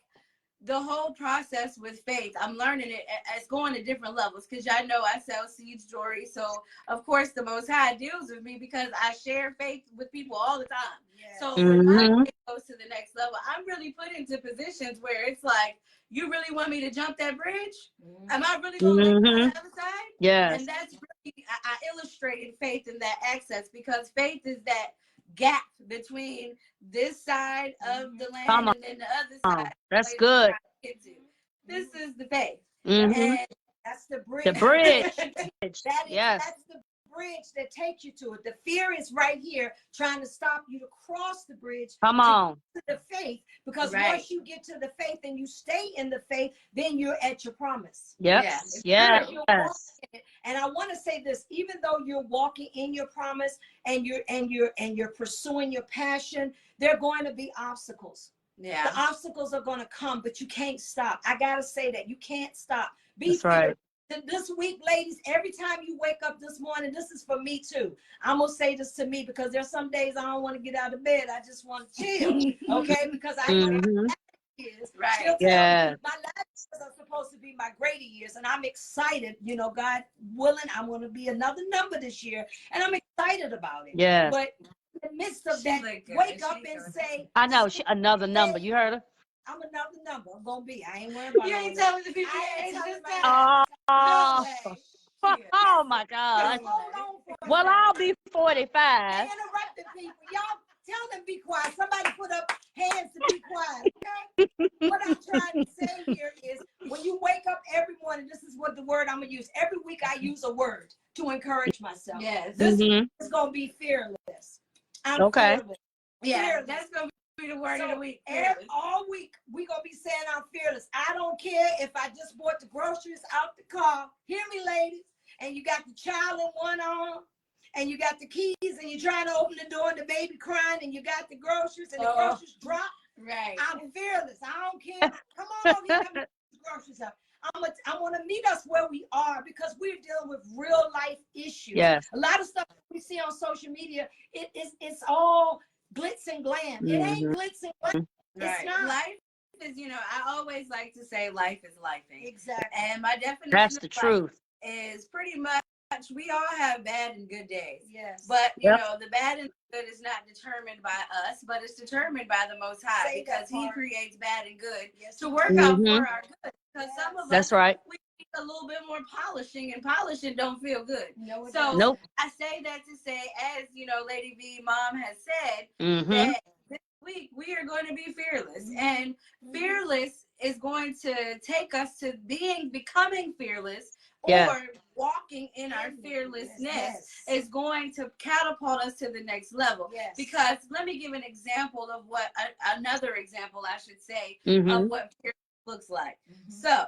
the whole process with faith, I'm learning it. It's going to different levels because y'all know I sell seeds, jewelry. So of course the Most High deals with me because I share faith with people all the time. Yeah. So when my faith goes to the next level, I'm really put into positions where it's like, you really want me to jump that bridge? Am I really going to make it on the other side? Yes. And that's really, I illustrated faith in that access because faith is that gap between this side of the land and then the other side. That's good. This is the faith. And that's the bridge. The bridge. That's the bridge that takes you to it. The fear is right here trying to stop you to cross the bridge. Come on. To the faith. Because once you get to the faith and you stay in the faith, then you're at your promise. Yes. And I want to say this, even though you're walking in your promise and you're pursuing your passion, there are going to be obstacles. Yeah. The obstacles are going to come, but you can't stop. I got to say that you can't stop. That's right. This week, ladies, every time you wake up this morning, this is for me too. I'm going to say this to me because there's some days I don't want to get out of bed. I just want to chill. Okay. Because I know is right. Yeah. My last years are supposed to be my greater years, and I'm excited. You know, God willing, I'm going to be another number this year, and I'm excited about it. Yeah. But in the midst of that, wake up and say, I know another number. You heard her? I'm another number. I'm gonna be. I ain't worried about. You ain't telling the people. Oh my God. Well, I'll be 45. Interrupting people. Y'all tell them be quiet. Somebody put up hands to be quiet. Okay? What I'm trying to say here is when you wake up every morning, this is what the word I'm gonna use. Every week I use a word to encourage myself. Yes. This is gonna be fearless. I'm fearless. Yeah, fearless. That's gonna be the word of the week. All week we gonna be saying I'm fearless. I don't care if I just bought the groceries out the car. Hear me, ladies. And you got the child in one arm, and you got the keys, and you're trying to open the door, and the baby crying, and you got the groceries, and the groceries drop. Right. I'm fearless. I don't care. Come on, you got the groceries up. I want to meet us where we are because we're dealing with real life issues. Yes. A lot of stuff we see on social media, it's all glitz and glam. It ain't glitz and glam. It's not. Life is, you know, I always like to say life is lifing. Exactly. And my definition That's the truth. Is pretty much we all have bad and good days. Yes. But you know, the bad and good is not determined by us, but it's determined by the Most High because He creates bad and good to work out for our good. Because some of us we need a little bit more polishing, and polishing don't feel good. No, so I say that to say, as you know, Lady V Mom has said, that this week we are going to be fearless. And fearless is going to take us to becoming fearless. Or walking in our fearlessness is going to catapult us to the next level. Yes. Because let me give an example of what another example I should say of what fearless looks like. So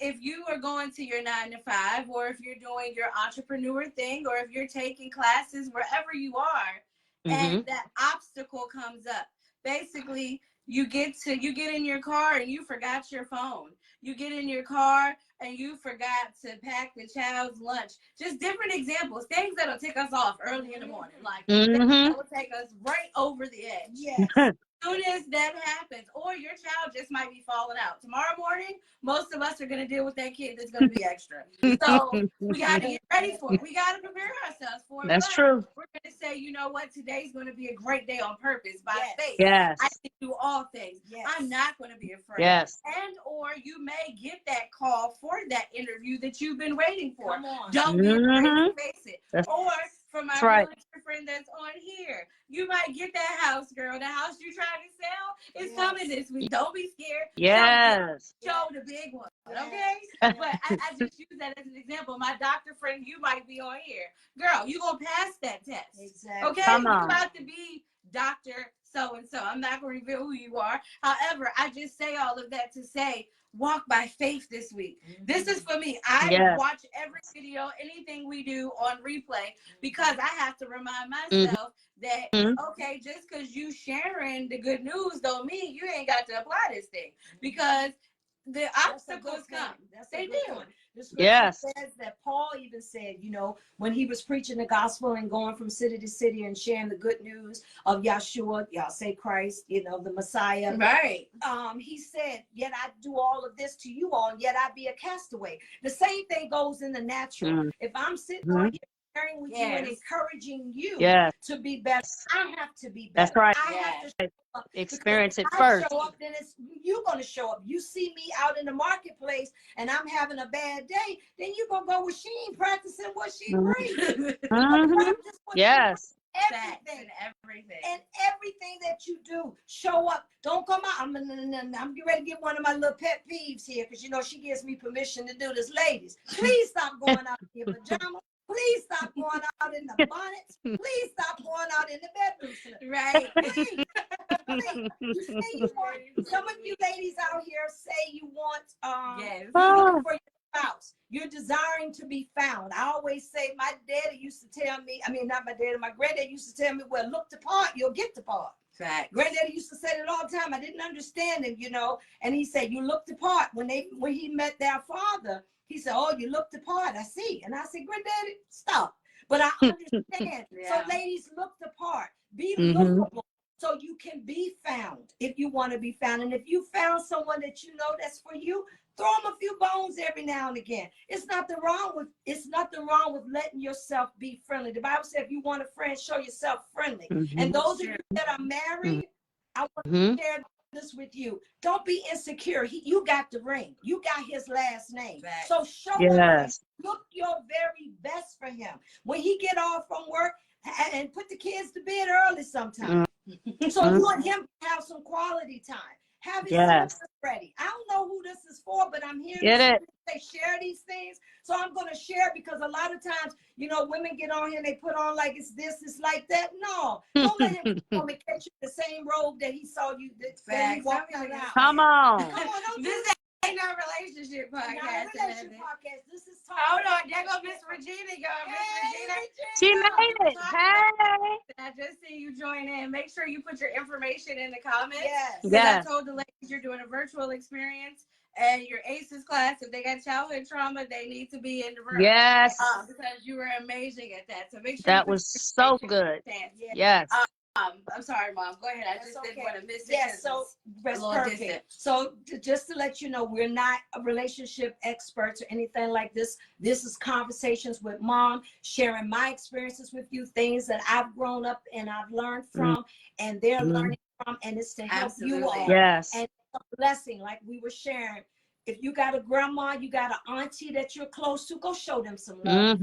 if you are going to your 9 to 5, or if you're doing your entrepreneur thing, or if you're taking classes wherever you are, and that obstacle comes up, basically you get in your car and you forgot your phone. You get in your car and you forgot to pack the child's lunch. Just different examples, things that'll take us off early in the morning, like that will take us right over the edge. Yes. As soon as that happens, or your child just might be falling out. Tomorrow morning, most of us are going to deal with that kid that's going to be extra. So we got to get ready for it. We got to prepare ourselves for it. That's true. We're going to say, you know what, today's going to be a great day on purpose by faith. Yes. I can do all things. Yes. I'm not going to be afraid. Yes. And or you may get that call for that interview that you've been waiting for. Come on. Don't be afraid to face it. Or for my realtor friend that's on here, you might get that house, girl. The house you're trying to sell is coming this week. Don't be scared. Yes. Show the big one, okay? But I just use that as an example. My doctor friend, you might be on here. Girl, you going to pass that test. Exactly. Okay? You're about to be Dr. So-and-so. I'm not going to reveal who you are. However, I just say all of that to say, walk by faith this week. This is for me. I watch every video, anything we do on replay, because I have to remind myself that, okay, just because you sharing the good news don't mean you ain't got to apply this thing. Because the obstacles come. They do. The scripture Yes. says that Paul even said, you know, when he was preaching the gospel and going from city to city and sharing the good news of Yahshua, y'all say Christ, you know, the Messiah. Right. He said, yet I do all of this to you all, and yet I be a castaway. The same thing goes in the natural. If I'm sitting on here sharing with you and encouraging you to be better, I have to be better. That's right. I have to show up. Experience it I first. show up, then you're going to show up. You see me out in the marketplace and I'm having a bad day, then you're going to go with Sheen practicing what she preaches. Yes. Everything. And everything that you do, show up. Don't come out. I'm getting ready to get one of my little pet peeves here because, you know, she gives me permission to do this. Ladies, please stop going out in your pajamas. Please stop going out in the bonnets. Please stop going out in the bedroom. Right. Please. Please. You say you want, some of you ladies out here say you want you're looking for your spouse. You're desiring to be found. I always say my daddy used to tell me, I mean not my daddy, my granddad used to tell me, well, look the part, you'll get the part. Fact. Granddaddy used to say it all the time. I didn't understand it, you know. And he said, you look the part. When he met their father, he said, oh, you look the part. I see. And I said, Granddaddy, stop. But I understand. So ladies, look the part. Be lookable so you can be found if you want to be found. And if you found someone that you know that's for you, throw them a few bones every now and again. It's nothing wrong with letting yourself be friendly. The Bible says if you want a friend, show yourself friendly. And those of you that are married, I want to share this with you. Don't be insecure. You got the ring. You got his last name. Right. So show up. Look your very best for him. When he get off from work, and put the kids to bed early sometimes. So you want him to have some quality time. Have his syllabus ready. I don't know who this is for, but I'm here to share these things. So I'm going to share because a lot of times, you know, women get on here and they put on like it's this, it's like that. No, don't let him come and catch you the same robe that he saw you. That he walked out. Come on. Come on, don't this ain't no relationship podcast. Not a relationship podcast. This is talk. Hold on, there go Miss Regina, y'all. Miss Regina. She made it. Hey. I just see you join in. Make sure you put your information in the comments. Yes. I told the ladies you're doing a virtual experience and your ACEs class. If they got childhood trauma, they need to be in the room. Yes. Because you were amazing at that. So make sure that was so good. Yes. I'm sorry, Mom. Go ahead. I just didn't want to miss it. Yes, so that's perfect. Distant. So just to let you know, we're not relationship experts or anything like this. This is conversations with Mom, sharing my experiences with you, things that I've grown up and I've learned from, and they're learning from, and it's to help you all. Yes. And it's a blessing, like we were sharing. If you got a grandma, you got an auntie that you're close to, go show them some love.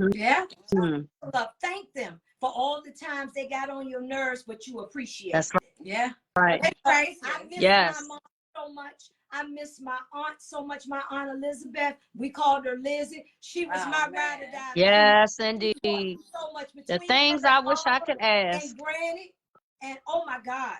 Love. Thank them for all the times they got on your nerves, but you appreciate That's it. right. Right. I miss my mom so much. I miss my aunt so much. My Aunt Elizabeth, we called her Lizzie. She was my ride or die. Yes, indeed. So much the things I wish I could ask. And Granny, and oh my God.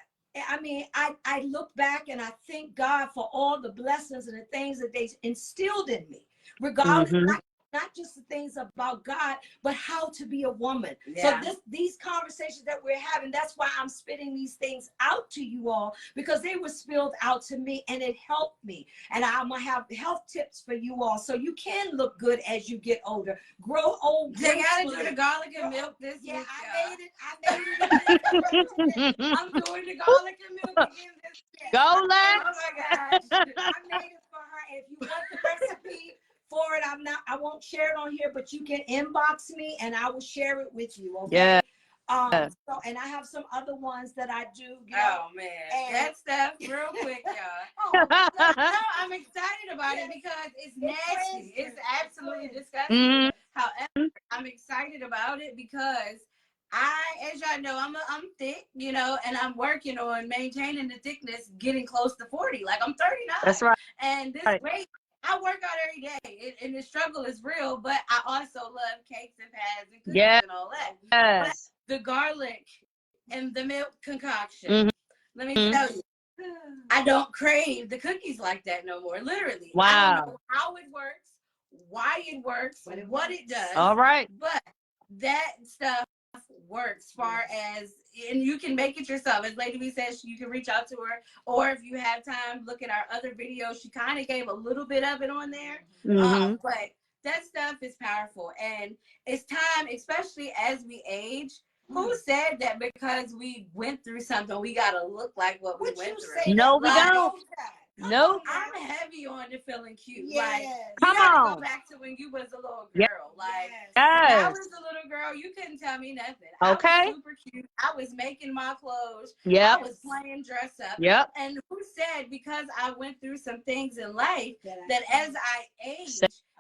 I mean, I look back and I thank God for all the blessings and the things that they instilled in me, regardless, not just the things about God, but how to be a woman. So these conversations that we're having, that's why I'm spitting these things out to you all, because they were spilled out to me and it helped me. And I'm going to have health tips for you all so you can look good as you get older. Grow old. They got to do the garlic and milk this week. I made it. I'm doing the garlic and milk again this week. Go, Lex. Oh my gosh. I made it for her. If you want the recipe for it, I won't share it on here, but you can inbox me and I will share it with you. Okay. So, and I have some other ones that I do. You know, oh man, that stuff real quick, y'all. No, I'm excited about it because it's nasty. It's absolutely disgusting. However, I'm excited about it because as y'all know, I'm thick, you know, and I'm working on maintaining the thickness, getting close to 40. Like I'm 39. That's right. And this weight, I work out every day, and the struggle is real. But I also love cakes and pies and cookies and all that. Yes. But the garlic and the milk concoction. Let me tell you, I don't crave the cookies like that no more. Literally. Wow. I don't know how it works, why it works, what it does. All right. But that stuff works far as, and you can make it yourself. As Lady B says, you can reach out to her, or if you have time, look at our other videos. She kind of gave a little bit of it on there, but that stuff is powerful. And it's time, especially as we age. Who said that because we went through something, we got to look like what we went through? No, we like, don't. Nope. I'm heavy on the feeling cute. Yes. Like, Come you gotta on. go back to when you was a little girl. Yes. Like, Yes. when I was a little girl, you couldn't tell me nothing. Okay. I was super cute. I was making my clothes. Yep. I was playing dress up. Yep. And who said because I went through some things in life that as I age,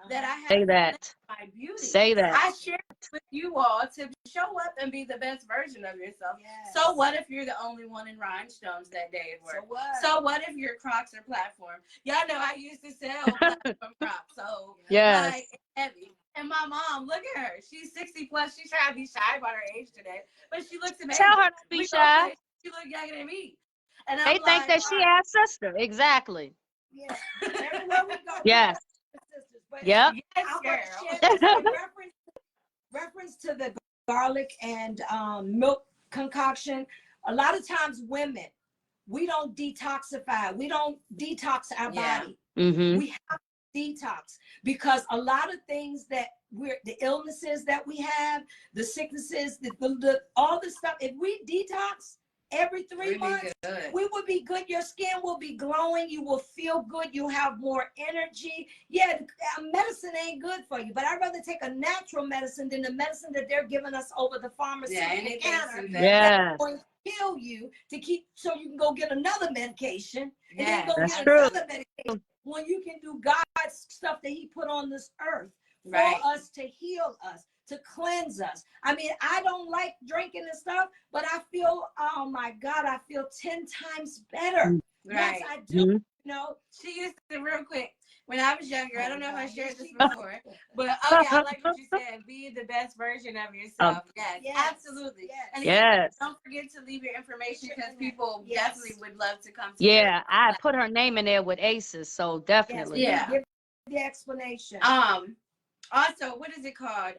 that I have Say that. my beauty. Say that. I share with you all to show up and be the best version of yourself. Yes. So what if you're the only one in rhinestones that day at work? So what if your Crocs are platform? Y'all know I used to sell platform Crocs. So yes. like, it's heavy. And my mom, look at her. She's 60 plus. She's trying to be shy about her age today, but she looks amazing. Tell her to be shy. She looks younger than me. And they I'm think that she has sister. Exactly. Yeah. Everywhere we go. Yes. But Yep. Reference to the garlic and milk concoction. A lot of times women, we don't detoxify. We don't detox our body. We have to detox because a lot of things that the illnesses that we have, the sicknesses, all the stuff, if we detox every 3 months, we will be good. Your skin will be glowing. You will feel good. You'll have more energy. Yeah, medicine ain't good for you, but I'd rather take a natural medicine than the medicine that they're giving us over the pharmaceutical counter. Yes. That's going to kill you to keep, so you can go get another medication. And then go that's get true. another medication when you can do God's stuff that he put on this earth for us to heal us, to cleanse us. I mean, I don't like drinking and stuff, but I feel, oh my God, I feel 10 times better. Yes, I do. You know, she used to, real quick, when I was younger, I don't know if I shared this before, but oh yeah, I like what you said. Be the best version of yourself. Yes, absolutely. Yes. And again, don't forget to leave your information because people definitely would love to come to you. Yeah, I put her name in there with Aces, so definitely. Give the explanation. Also, what is it called?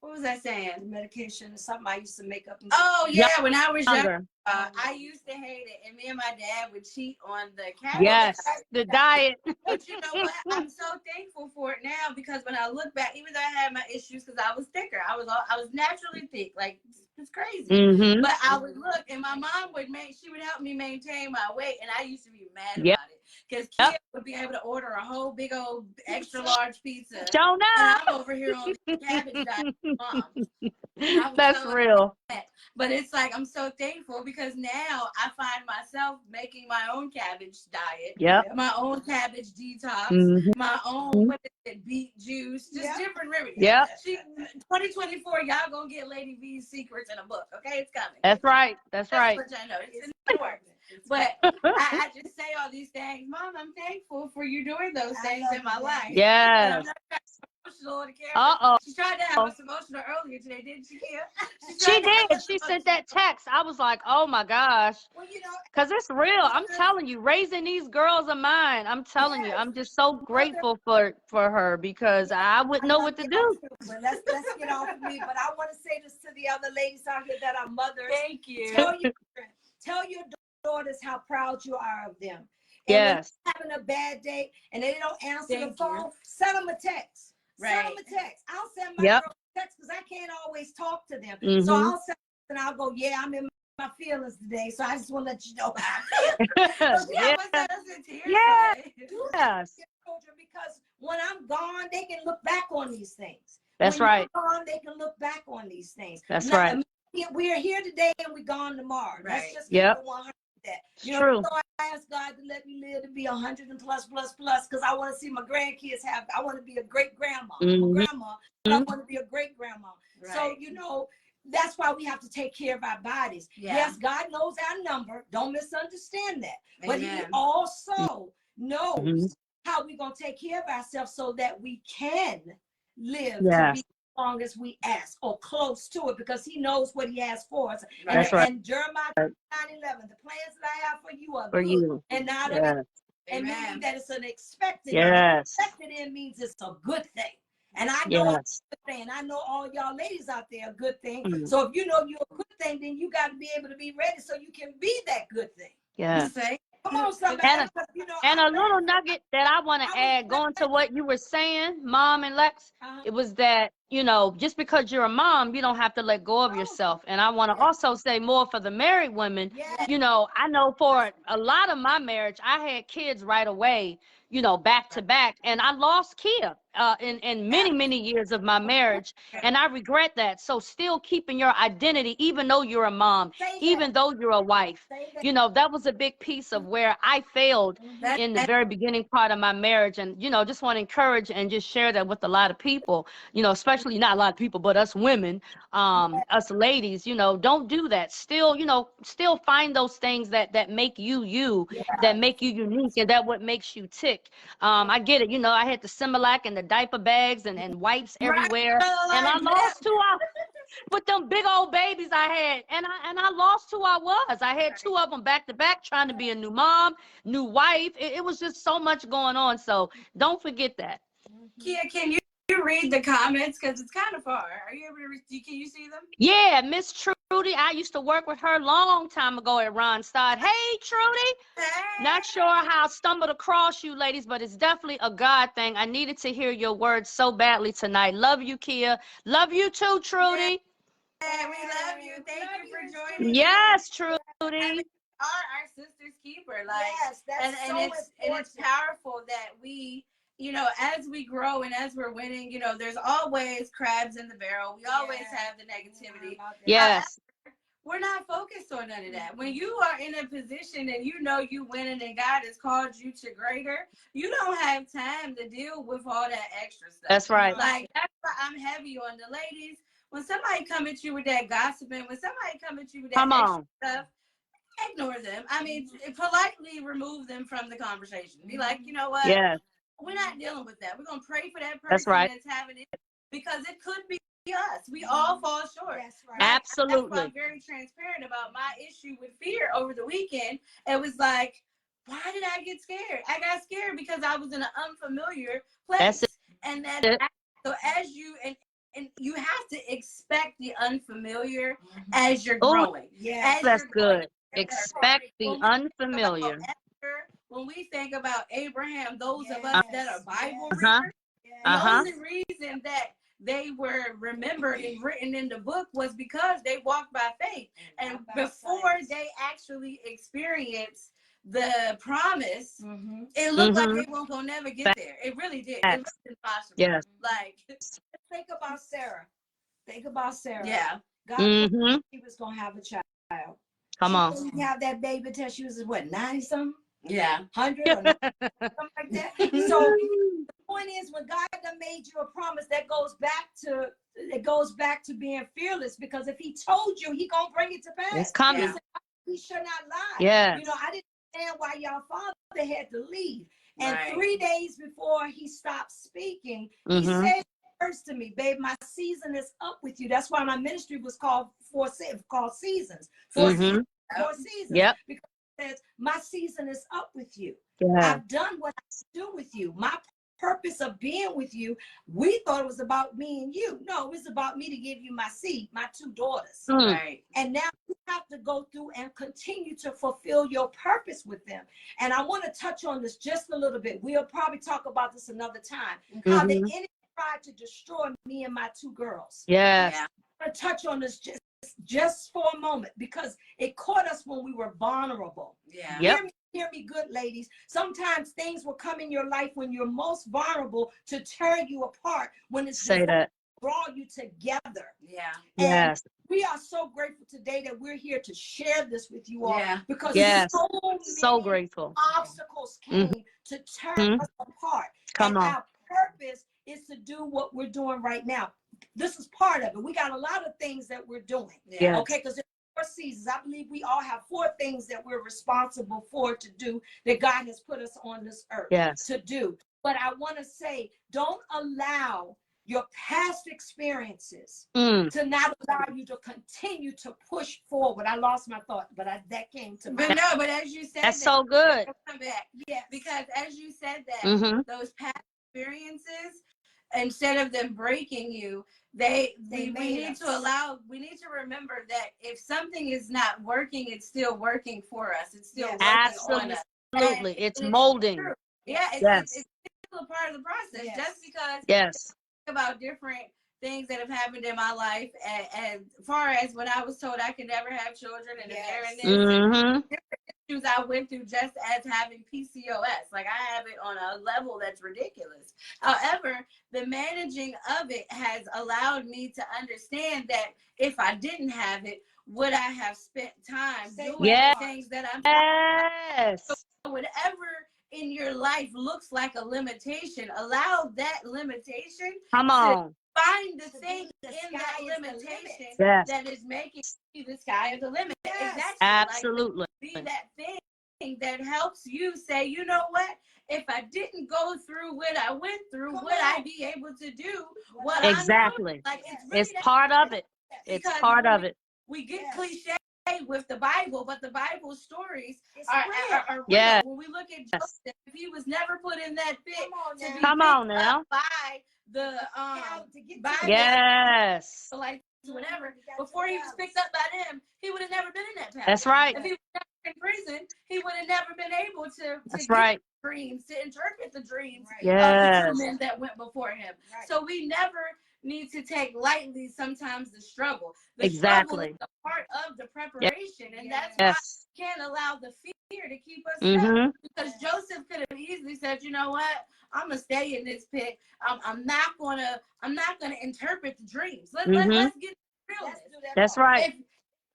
What was I saying? Medication is something I used to make up. Oh yeah, when I was younger, I used to hate it, and me and my dad would cheat on the cabbage. Yes, the diet. But you know what? I'm so thankful for it now because when I look back, even though I had my issues because I was thicker, I was naturally thick, like it's crazy. But I would look, and my mom she would help me maintain my weight, and I used to be mad about it. Because kids would be able to order a whole big old extra large pizza. Don't know. And I'm over here on the cabbage diet. Mom. That's real. But it's like, I'm so thankful because now I find myself making my own cabbage diet. My own cabbage detox. My own, what is it, beet juice. Just different remedies. 2024, y'all gonna get Lady V's secrets in a book. Okay, it's coming. That's right. That's right. Which I know. It's in the works. But I just say all these things. Mom, I'm thankful for you doing those things in my life. Yes. And I'm not emotional on the camera. She tried to have us emotional earlier today, didn't she, Kim? She did. She sent that text. I was like, oh my gosh. Well, you know, because it's real. I'm telling you, raising these girls of mine, I'm telling you, I'm just so grateful for her because I wouldn't know what to do. But let's get off of me. But I want to say this to the other ladies out here that are mothers. Thank you. Tell your daughters how proud you are of them. And yes. when they're having a bad day and they don't answer the phone, send them a text. Send them a text. I'll send my girl a text because I can't always talk to them. So I'll send and I'll go, I'm in my feelings today. So I just want to let you know how I feel. Yes. Because when I'm gone, they can look back on these things. That's right. When you're gone, they can look back on these things. That's right. We are here today and we're gone tomorrow. Right. Let's just keep it 100. You know, so I ask God to let me live to be 100 and plus because I want to see my grandkids I want to be a great grandma. I'm a grandma, but I want to be a great grandma. Right. So, that's why we have to take care of our bodies. Yes, God knows our number. Don't misunderstand that. Amen. But he also knows how we're going to take care of ourselves so that we can live to be long as we ask or close to it because he knows what he has for us. That's right. And Jeremiah 9:11, the plans that I have for you are good and not of it. And meaning that it's an expected. Expected in means it's a good thing. And I know I'm a good thing. I know all y'all ladies out there are a good thing. So if you know you're a good thing, then you got to be able to be ready so you can be that good thing. Yeah. Come on, somebody. And a little nugget that I want to add, going to what you were saying, Mom and Lex, it was that, you know, just because you're a mom, you don't have to let go of yourself. And I want to also say more for the married women. You know, I know for a lot of my marriage, I had kids right away, you know, back to back. And I lost Kia in many years of my marriage. And I regret that. So still keeping your identity, even though you're a mom, even though you're a wife, you know, that was a big piece of where I failed in the very beginning part of my marriage. And, you know, just want to encourage and just share that with a lot of people, you know, especially not a lot of people, but us women, us ladies, you know, don't do that. Still, you know, still find those things that make you, that make you unique, and that what makes you tick. I get it. You know, I had the Similac and the diaper bags and wipes everywhere. And I lost who I with them big old babies I had. And I lost who I was. I had two of them back to back, trying to be a new mom, new wife. It was just so much going on. So don't forget that. Kia, can you read the comments? Because it's kind of far. Are you able to read? Can you see them? Yeah, Miss Trudy. I used to work with her a long time ago at Ronstadt. Hey, Trudy. Hey. Not sure how I stumbled across you, ladies, but it's definitely a God thing. I needed to hear your words so badly tonight. Love you, Kia. Love you too, Trudy. Yeah, we love you. Thank you for joining. Yes, Trudy. I mean, our sister's keeper. Like, it's powerful that we, you know, as we grow and as we're winning, you know, there's always crabs in the barrel. We always have the negativity. Yes. However, we're not focused on none of that. When you are in a position and you know you winning and God has called you to greater, you don't have time to deal with all that extra stuff. That's right. Like, that's why I'm heavy on the ladies. When somebody come at you with that gossiping, when somebody come at you with that extra stuff, ignore them. I mean, politely remove them from the conversation. Be like, you know what? Yeah. We're not dealing with that. We're going to pray for that person That's right. that's having it, because it could be us. We all fall short. That's right. Like, Absolutely. that's why I'm very transparent about my issue with fear over the weekend. It was like, why did I get scared? I got scared because I was in an unfamiliar place. And so as you, and you have to expect the unfamiliar as you're growing. Yeah, that's good. Expect the unfamiliar. When we think about Abraham, those of us that are Bible readers, the only reason that they were remembered and written in the book was because they walked by faith. And before they actually experienced the promise, it looked like they weren't gonna never get there. It really did. It looked impossible. Yes. Like, think about Sarah. Think about Sarah. Yeah. God knew she was gonna have a child. Come on. She didn't have that baby until she was what, 90-something? Yeah. 100 or 90, something like that. So the point is, when God done made you a promise, that goes back to being fearless, because if he told you, he gonna bring it to pass. It's coming. He said, he should not lie. Yeah. You know, I didn't understand why y'all father had to leave. And 3 days before he stopped speaking, he said words to me, babe, my season is up with you. That's why my ministry was called Seasons. Four Seasons. Yep. Because it says, my season is up with you. Yeah. I've done what I do with you. My purpose of being with you, we thought it was about me and you. No, it was about me to give you my seed, my 2 daughters. Right. And now you have to go through and continue to fulfill your purpose with them. And I want to touch on this just a little bit. We'll probably talk about this another time. How the enemy tried to destroy me and my 2 girls. Yes. I'm going to touch on this just for a moment, because it caught us when we were vulnerable. Yeah. Yep. Hear me good, ladies. Sometimes things will come in your life when you're most vulnerable to tear you apart, when it's Say that. draw you together. Yeah. And Yes. we are so grateful today that we're here to share this with you all, because so grateful. Obstacles came to tear us apart. Come on. Our purpose is to do what we're doing right now. This is part of it. We got a lot of things that we're doing. Yeah. Okay, because there's 4 seasons. I believe we all have 4 things that we're responsible for to do, that God has put us on this earth to do. But I want to say, don't allow your past experiences to not allow you to continue to push forward. I lost my thought, but that came to me. But as you said, that's so good. Come back. Yeah, because as you said that, those past experiences, instead of them breaking you, we need to remember that if something is not working, it's still working for us. It's still working on us. Absolutely. It's molding. It's still a part of the process. Just because about different things that have happened in my life, as far as when I was told I could never have children, and different issues I went through just as having PCOS. Like, I have it on a level that's ridiculous. However, the managing of it has allowed me to understand that if I didn't have it, would I have spent time doing the things that I'm doing? So whatever in your life looks like a limitation, allow that limitation to find the thing in that limitation that is making you the sky is the limit. Absolutely. Like, be that thing that helps you say, you know what? If I didn't go through what I went through, would I be able to do what I'm doing? Like, it's part of it. It's part of it. We get cliche with the Bible, but the Bible stories are real. When we look at Joseph, he was never put in that pit to be picked up by the like whatever. Before he was picked up by them, he would have never been in that path. That's right. If he was never in prison, he would have never been able to get dreams, to interpret the dreams of the men that went before him. So we never need to take lightly sometimes the struggle. The struggle is a part of the preparation, and that's why we can't allow the fear to keep us stuck. Because Joseph could have easily said, you know what, I'm gonna stay in this pit. I'm not gonna interpret the dreams. Let's get real. That's right. If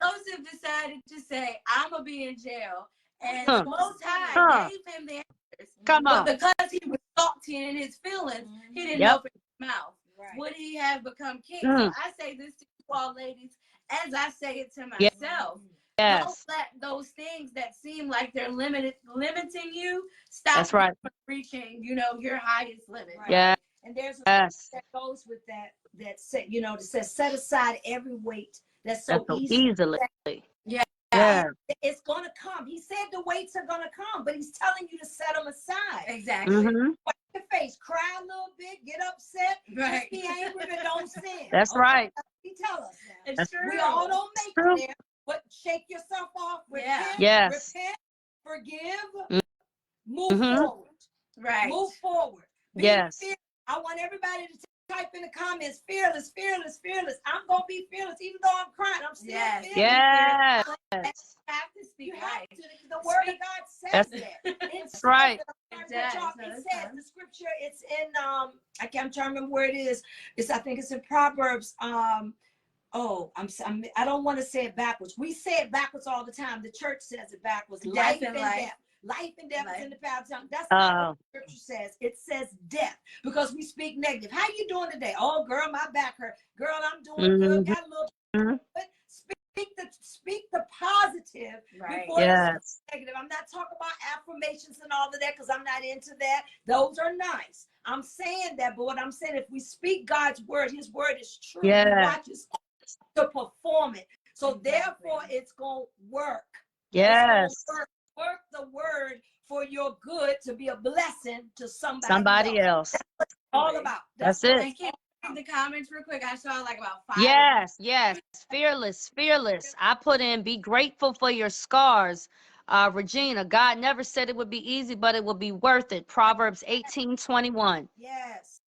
Joseph decided to say, I'm gonna be in jail, and the Most High gave him the answers, but because he was salty in his feelings, he didn't open his mouth. Would he have become king? So I say this to you all, ladies, as I say it to myself. Don't let those things that seem like they're limiting you stop you from reaching, your highest limit. And there's a that goes with that set, that says set aside every weight that's so easily. It's gonna come. He said the weights are gonna come, but he's telling you to set them aside. Exactly. Wipe your face, cry a little bit, get upset, just be angry, but don't sin. That's right. He tell us now. It's true. We all don't make it there, but shake yourself off. Repent, forgive, move forward. Right. Move forward. I want everybody to type in the comments, fearless, fearless, fearless. I'm going to be fearless. Even though I'm crying, I'm still fearless. Yes. You have to speak right. The word of God says that. That's right. It says, the scripture, it's in, I'm trying to remember where it is. I think it's in Proverbs. I don't want to say it backwards. We say it backwards all the time. The church says it backwards. Life and death. Life and death is in the power of the tongue. That's not what the scripture says. It says death, because we speak negative. How you doing today? Oh, girl, my back hurt. Girl, I'm doing good. Got a little. But speak the positive before the negative. I'm not talking about affirmations and all of that, because I'm not into that. Those are nice. I'm saying that, but what I'm saying, if we speak God's word, His word is true. He watches to perform it. So therefore, it's gonna work. Yes. Work the word for your good, to be a blessing to somebody else. That's what it's all about. That's it. And can you read the comments real quick? I saw like about 5. Yes. Fearless. I put in, be grateful for your scars. Regina, God never said it would be easy, but it would be worth it. Proverbs 18:21. Yes.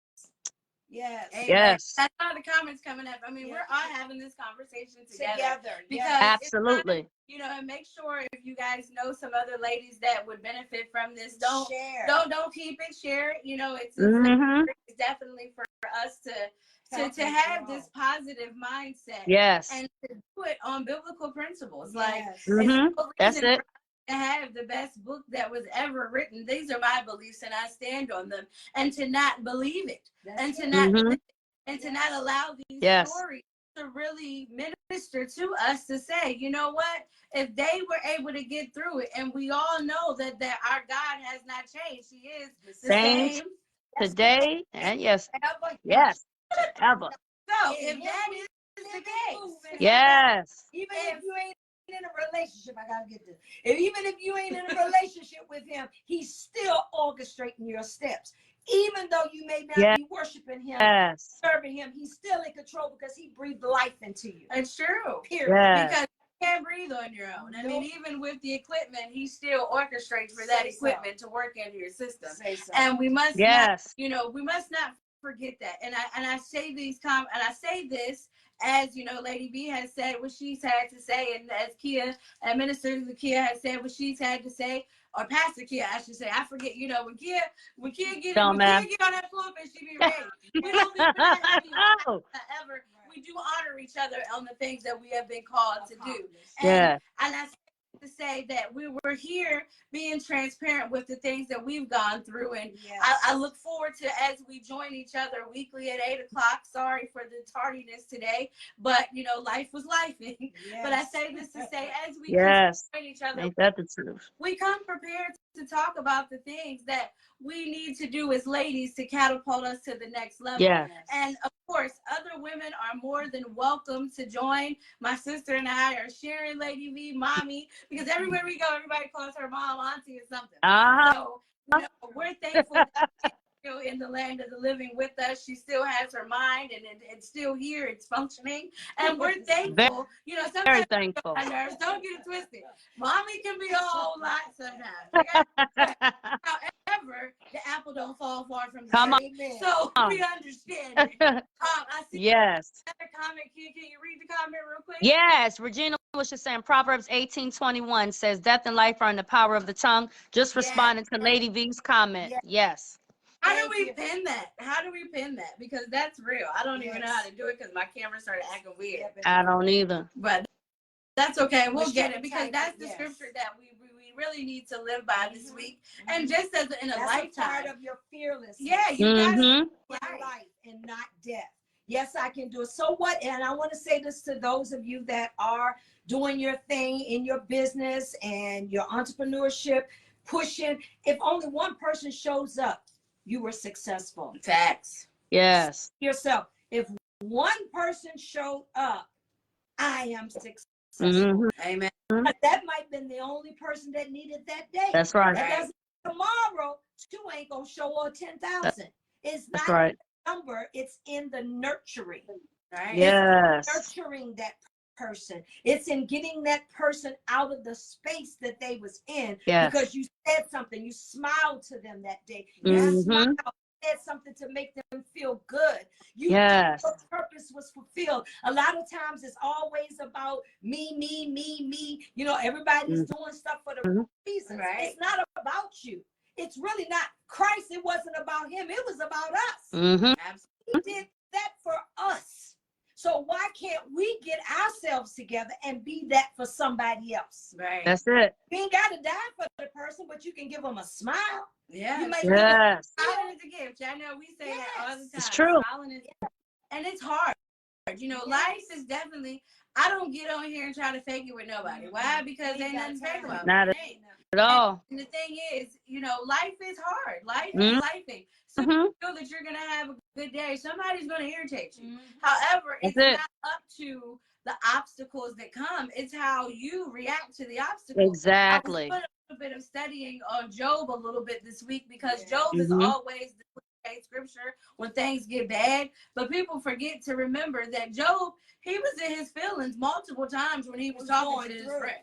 That's all the comments coming up. I mean, we're all having this conversation together. Because absolutely. And make sure, if you guys know some other ladies that would benefit from this, don't keep it, share it. It's definitely for us to have this positive mindset. And to do it on biblical principles. That's it. To have the best book that was ever written. These are my beliefs, and I stand on them. And to not believe it, to not allow these stories to really minister to us, to say, you know what, if they were able to get through it, and we all know that our God has not changed. He is the same today and ever. So if that is the case, even if you ain't in a relationship, I gotta get this. Even if you ain't in a relationship with Him, He's still orchestrating your steps. Even though you may not be worshiping him, serving him, he's still in control because he breathed life into you. It's true. Period. Because you can't breathe on your own. I mean, even with the equipment, he still orchestrates for that equipment to work into your system. And we must not, you know, we must not forget that. And I say this as, you know, Lady B has said what she's had to say, and as Kia, Minister Kia has said what she's had to say, or Pastor Kia, I should say. I forget, you know, when Kia get on that pulpit, she be ready. We don't be ready ever. We do honor each other on the things that we have been called to do. And I say to say that we were here being transparent with the things that we've gone through, and I look forward to as we join each other weekly at 8 o'clock. Sorry for the tardiness today, but you know, life was lifing. But I say this to say, as we join each other, ain't that the truth? We come prepared to talk about the things that we need to do as ladies to catapult us to the next level. And of course, other women are more than welcome to join. My sister and I are sharing Lady V, mommy, because everywhere we go, everybody calls her mom, auntie, or something. So, you know, we're thankful that she's still in the land of the living with us. She still has her mind, and it's still here. It's functioning, and we're thankful. You know, sometimes very thankful. Don't get it twisted. Mommy can be a whole lot sometimes. However, the apple don't fall far from the tree. So we understand it. I see another comment. Can you read the comment real quick? Yes, Regina was just saying Proverbs 18:21 says death and life are in the power of the tongue. Just responding to Lady V's comment. How do we pin that? How do we pin that? Because that's real. I don't even know how to do it because my camera started acting weird. I don't either. But that's okay. We'll get it, because that's the scripture that we really need to live by this week. And just as in a lifetime. Part of your fearlessness. Yeah, you gotta life and not death. Yes, I can do it. So what? And I want to say this to those of you that are doing your thing in your business and your entrepreneurship, pushing. If only one person shows up, you were successful. Facts. Yes. Yourself. If one person showed up, I am successful. Amen. But that might have been the only person that needed that day. That's right. That doesn't mean tomorrow 2 ain't gonna show or 10,000. It's not right. the number, it's in the nurturing. Right? Yes. It's nurturing that person. It's in getting that person out of the space that they was in, because you said something, you smiled to them that day. You smiled, said something to make them feel good. Your purpose was fulfilled. A lot of times it's always about me. You know, everybody's doing stuff for the reason. Right? It's not about you. It's really not. Christ, it wasn't about him. It was about us. He did that for us. So why can't we get ourselves together and be that for somebody else? Right. That's it. You ain't got to die for the person, but you can give them a smile. Yeah. You may smiling is a gift. I know we say that all the time. It's true. And it's hard. You know, life is definitely, I don't get on here and try to fake it with nobody. Why? Because ain't nothing fake about it. Not at all. And the thing is, you know, life is hard. Life is lifing. So you feel that you're going to have a good day. Somebody's going to irritate you. However, it's not up to the obstacles that come. It's how you react to the obstacles. Exactly. I was doing a little bit of studying on Job a little bit this week, because Job is always the scripture when things get bad. But people forget to remember that Job, he was in his feelings multiple times when he was talking to his friend.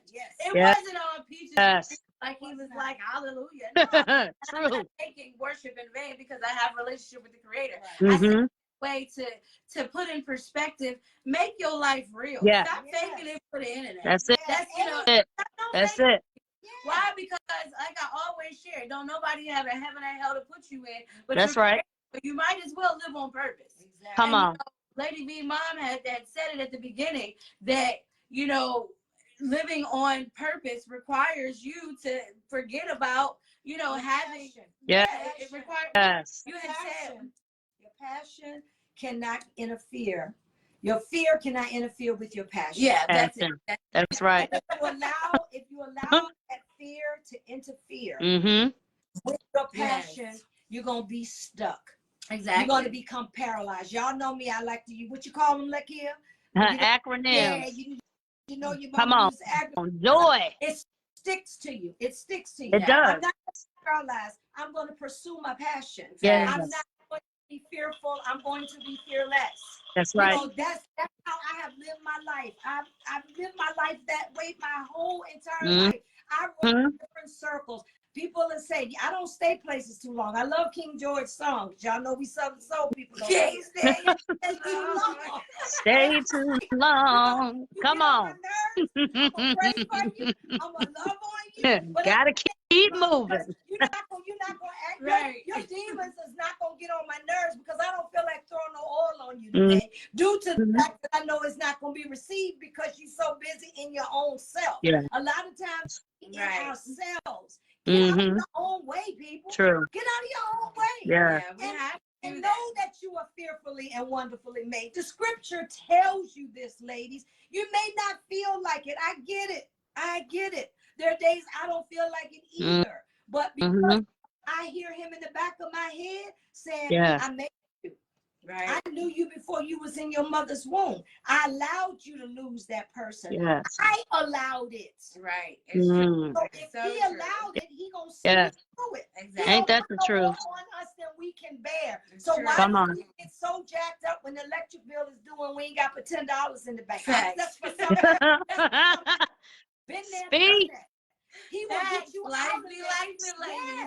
It wasn't on peaches. Like he was like, hallelujah. No, I'm not taking worship in vain because I have a relationship with the Creator. I think way to put in perspective, make your life real. Stop faking it for the internet. That's it. That's, you know, That's it. Why? Because like I always share, don't nobody have a heaven and hell to put you in. But that's right. But you might as well live on purpose. Exactly. Come on. You know, Lady V mom had said it at the beginning that, you know, living on purpose requires you to forget about, you know, having it requires you had said your passion cannot interfere. Your fear cannot interfere with your passion. Yeah, that's it. That's right. If you allow that fear to interfere with your passion, you're gonna be stuck. Exactly. You're gonna become paralyzed. Y'all know me. I like to use what you call them, Lakia? Acronyms. Yeah, you know you come on. Use acronyms. Joy. It sticks to you. It sticks to you. It does. I'm not paralyzed, I'm going to pursue my passion. Yes. I'm not going to be fearful. I'm going to be fearless. That's right. You know, that's how I have lived my life. I've lived my life that way my whole entire life. I run in different circles. People that say, I don't stay places too long. I love King George songs. Y'all know we Southern soul people. Stay too long. Stay too long. Come on. I'm gonna pray for you. I'm gonna love on you. But Gotta keep moving. You're not gonna act right. Your demons is not gonna get on my nerves because I don't feel like throwing no oil on you today. Due to the fact that I know it's not gonna be received because you're so busy in your own self. Yeah. A lot of times in ourselves. Get out of your own way, people. True. Get out of your own way. Yeah. And know that you are fearfully and wonderfully made. The scripture tells you this, ladies. You may not feel like it. I get it. I get it. There are days I don't feel like it either. But because I hear him in the back of my head saying, I made you. Right. I knew you before you was in your mother's womb. I allowed you to lose that person. Yes. I allowed it. Right. It's true. So if he allowed it, he gonna see it through it. Exactly. Ain't that the truth? More on us than we can bear. So why do we get so jacked up when the electric bill is due and we ain't got but $10 in the bank? That's for some. Been there, done that. He will get you out of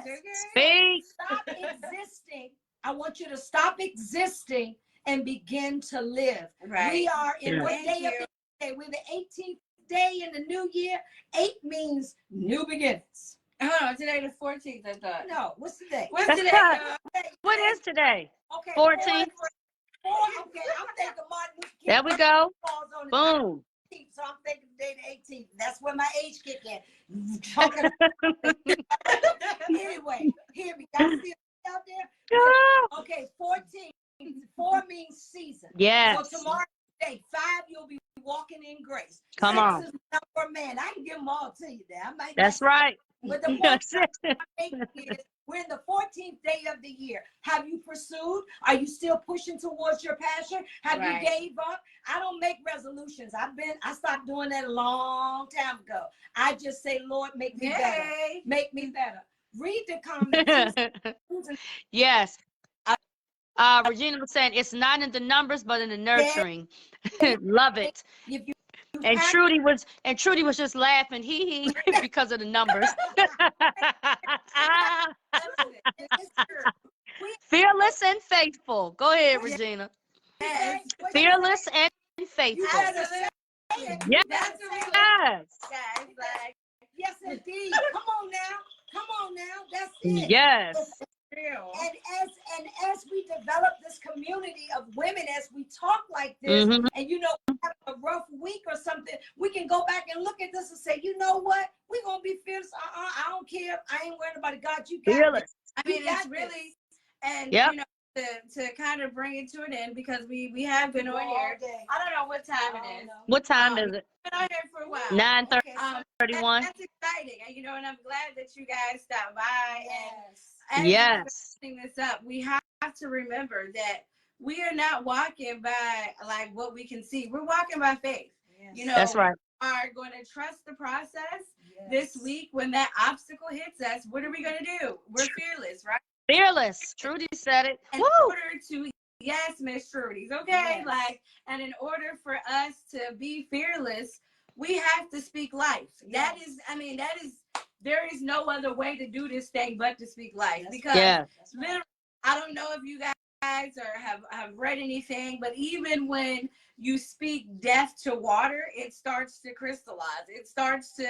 there. Speak. Stop existing. I want you to stop existing and begin to live. Right. We are in what day of the day? We're the 18th day in the new year. 8 means new beginnings. Hold on, today the 14th, I thought. No, what's today? What's today? What is today? Okay, 14th. Okay, I'm thinking Martin Luther King. There we go. Boom. So I'm thinking today the 18th. That's when my age kick in. Anyway, hear me. Y'all see it out there? Okay, 14. 4 means season. Yes. So tomorrow, day 5, you'll be walking in grace. Come on. 6 is number man. I can give them all to you there. That's right. But the point is, we're in the 14th day of the year. Have you pursued? Are you still pushing towards your passion? Have you gave up? I don't make resolutions. I stopped doing that a long time ago. I just say, Lord, make me better. Make me better. Read the comments. Yes. Regina was saying it's not in the numbers, but in the nurturing. Love it. And Trudy was just laughing, hee because of the numbers. Fearless and faithful. Go ahead, Regina. Yes. Fearless and faithful. Yes. Yes, indeed. Come on now. That's it. Yes. And as we develop this community of women, as we talk like this, and you know, have a rough week or something, we can go back and look at this and say, you know what? We're gonna be fearless. I don't care. I ain't worried about it. God, you got fearless. This. I mean, it's really, and you know, to kind of bring it to an end, because we have been on here. I don't know what time it is. What time is it? Been on here for a while. 9:31. That's exciting, and you know, and I'm glad that you guys stopped by and setting this up. We have to remember that we are not walking by like what we can see. We're walking by faith. You know, that's right. We are going to trust the process. This week when that obstacle hits us. What are we going to do? We're fearless, right? Fearless. Trudy said it. In order to, yes, Miss Trudy's, okay? Like, and in order for us to be fearless, we have to speak life. That is, I mean, there is no other way to do this thing but to speak life. Because literally, I don't know if you guys have read anything, but even when you speak death to water, it starts to crystallize. It starts to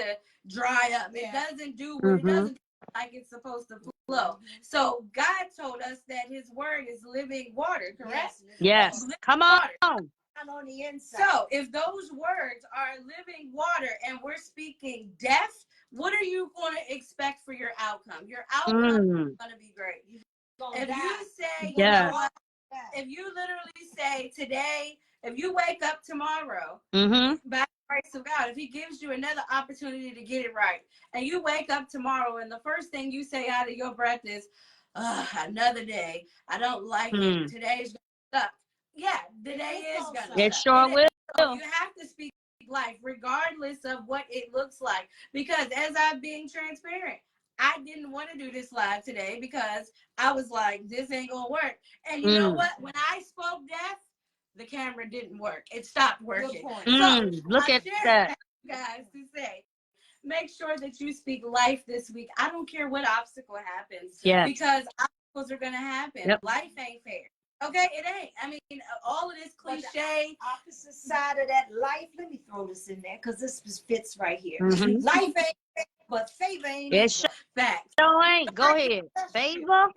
dry up. It doesn't do what it doesn't like it's supposed to flow. So God told us that his word is living water, correct? Yes. Come on. On the inside. So if those words are living water and we're speaking death, what are you going to expect for your outcome? Your outcome is going to be great. If you say, you know what, if you literally say today, if you wake up tomorrow, by the grace of God, if he gives you another opportunity to get it right, and you wake up tomorrow and the first thing you say out of your breath is, another day, I don't like it, today's gonna suck. Yeah, the day is gonna suck. It sure will. So you have to speak life regardless of what it looks like, because as I'm being transparent, I didn't want to do this live today because I was like, this ain't gonna work. And you know what? When I spoke deaf, the camera didn't work. It stopped working. So Look at that, guys, to say, make sure that you speak life this week. I don't care what obstacle happens, because obstacles are gonna happen. Life ain't fair. Okay, it ain't. I mean, all of this cliche. Opposite side of that, life. Let me throw this in there because this fits right here. Life ain't fair, but favor ain't. It's Facts. No ain't. Go ahead. Favor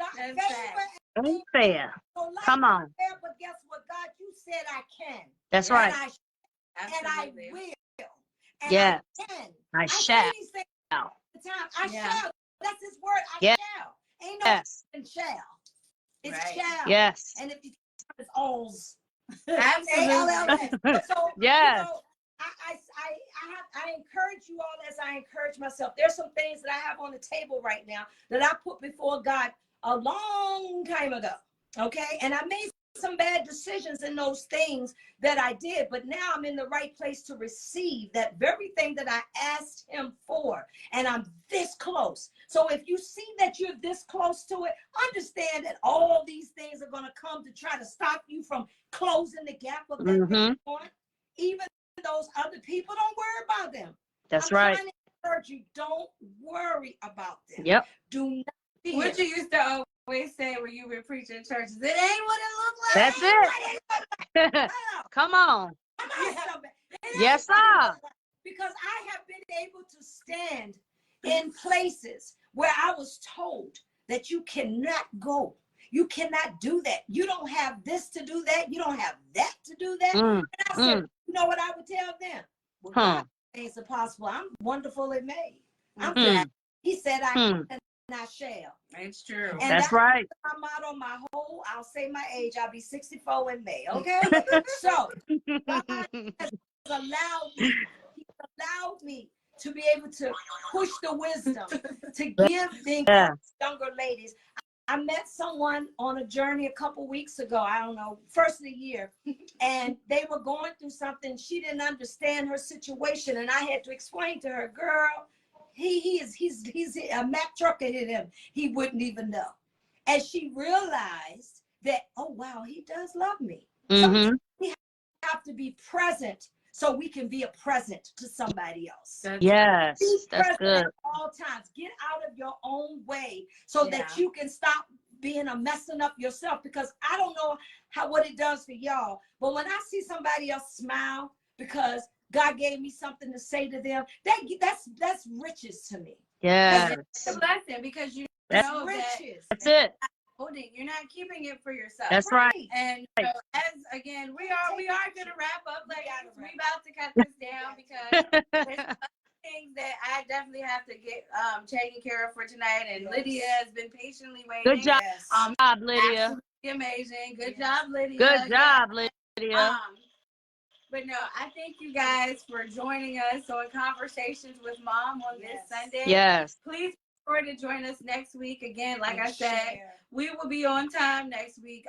ain't fair. So Come on. Fair, but guess what, God? You said I can. That's right. And I will. And Yeah. I can. I shall. I shall. That's his word. I shall. Ain't no shall. It's shall. Yes. And if you it's alls. Absolutely. So yes. You know, I encourage you all as I encourage myself. There's some things that I have on the table right now that I put before God a long time ago. Okay. And I made some bad decisions in those things that I did, but now I'm in the right place to receive that very thing that I asked him for, and I'm this close. So if you see that you're this close to it, understand that all these things are going to come to try to stop you from closing the gap of that thing you want. Even those other people, don't worry about them. That's I'm right. trying to encourage you, don't worry about them. Yep. Do not fear. What you used to always say when you were preaching churches, it ain't what it look like. That's it. Come on. Yes, sir. Because I have been able to stand in places where I was told that you cannot go. You cannot do that. You don't have this to do that. You don't have that to do that. And I said, you know what I would tell them? Well, God, things are possible. I'm wonderfully made. He said I can and I shall. It's true. And that's right. My motto, my whole, I'll say my age, I'll be 64 in May. Okay? So God has allowed me to be able to push the wisdom, to give things to younger ladies. I met someone on a journey a couple weeks ago, I don't know, first of the year, and they were going through something. She didn't understand her situation, and I had to explain to her, girl, he's a Mack trucker hit him. He wouldn't even know. And she realized that, oh, wow, he does love me. Sometimes we have to be present so we can be a present to somebody else. Yes, that's good. At all times. Get out of your own way so that you can stop being a messing up yourself, because I don't know what it does for y'all, but when I see somebody else smile because God gave me something to say to them, that's riches to me. Yes. It's a blessing, because you know riches. That's it. You're not keeping it for yourself. That's right. And as again, we are gonna wrap up. Like we about to cut this down because there's other things that I definitely have to get taken care of for tonight. And Lydia has been patiently waiting. Good job, Lydia. Absolutely amazing. Good job, Lydia. Good job, Lydia. But no, I thank you guys for joining us on Conversations with Mom on this Sunday. Yes. Please be sure to join us next week. Again, like I said, we will be on time next week.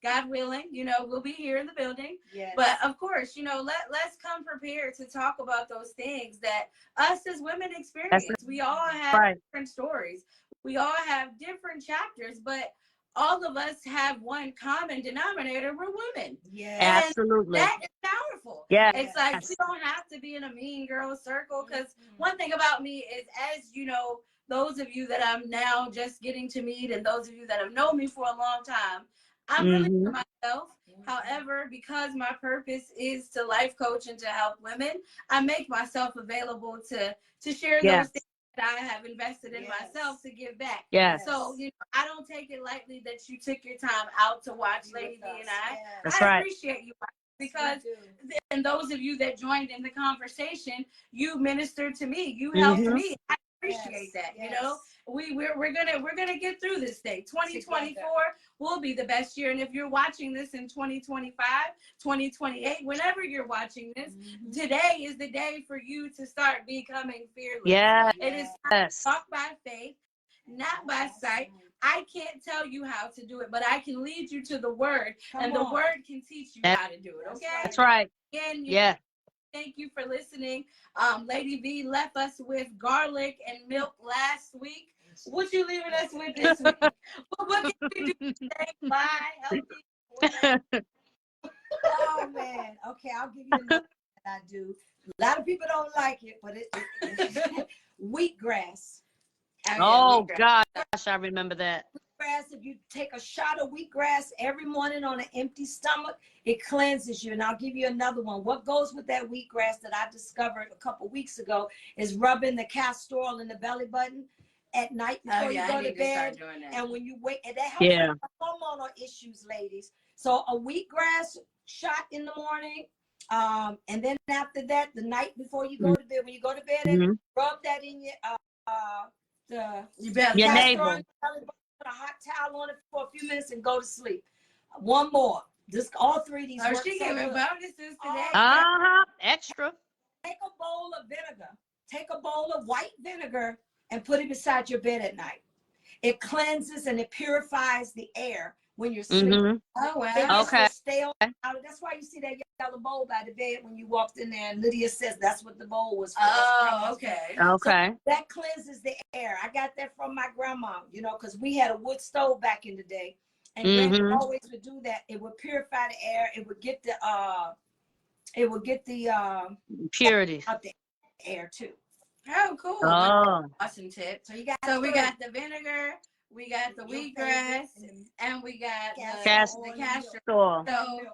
God willing, we'll be here in the building. Yes. But of course, let's come prepared to talk about those things that us as women experience. We all have different stories. We all have different chapters, but all of us have one common denominator. We're women. Yeah, absolutely. That is powerful. Yeah. It's like we don't have to be in a mean girl circle, because one thing about me is, as you know, those of you that I'm now just getting to meet, and those of you that have known me for a long time, I'm really for myself. However, because my purpose is to life coach and to help women, I make myself available to share those things that I have invested in myself to give back. Yes. So, I don't take it lightly that you took your time out to watch Lady D and I. That's I appreciate you, because and those of you that joined in the conversation, you ministered to me. You helped me. I appreciate that. We're gonna get through this thing. 2024 will be the best year, and if you're watching this in 2025, 2028, whenever you're watching this, today is the day for you to start becoming fearless. It is talk by faith, not by sight. I can't tell you how to do it, but I can lead you to the word, and the word can teach you how to do it. Okay, that's right. And thank you for listening. Lady V left us with garlic and milk last week. What you leaving us with this week? What can we do today? Bye. Healthy. Oh man. Okay, I'll give you another that I do. A lot of people don't like it, but it's wheatgrass. Oh gosh, I remember that. Wheatgrass, if you take a shot of wheatgrass every morning on an empty stomach, it cleanses you. And I'll give you another one. What goes with that wheatgrass that I discovered a couple weeks ago is rubbing the castor oil in the belly button at night before you go to bed. And when you wake, and that helps with hormonal issues, ladies. So a wheatgrass shot in the morning. And then after that, the night before you go to bed, when you go to bed, and rub that in your your navel. Put a hot towel on it for a few minutes and go to sleep. One more. Just all three of these. Oh, she gave bonuses today. Extra. Take a bowl of vinegar. Take a bowl of white vinegar and put it beside your bed at night. It cleanses and it purifies the air when you're sleeping. Oh, wow. Okay. Stay out. That's why you see that yellow bowl by the bed when you walked in there. And Lydia says that's what the bowl was for. Oh, okay. Okay. So that cleanses the air. I got that from my grandma, you know, because we had a wood stove back in the day. And Grandma always would do that. It would purify the air. It would get the purity out the air too. Oh, cool. Oh. Awesome tip. So we got the vinegar, we got the wheatgrass, and we got the castor oil. So,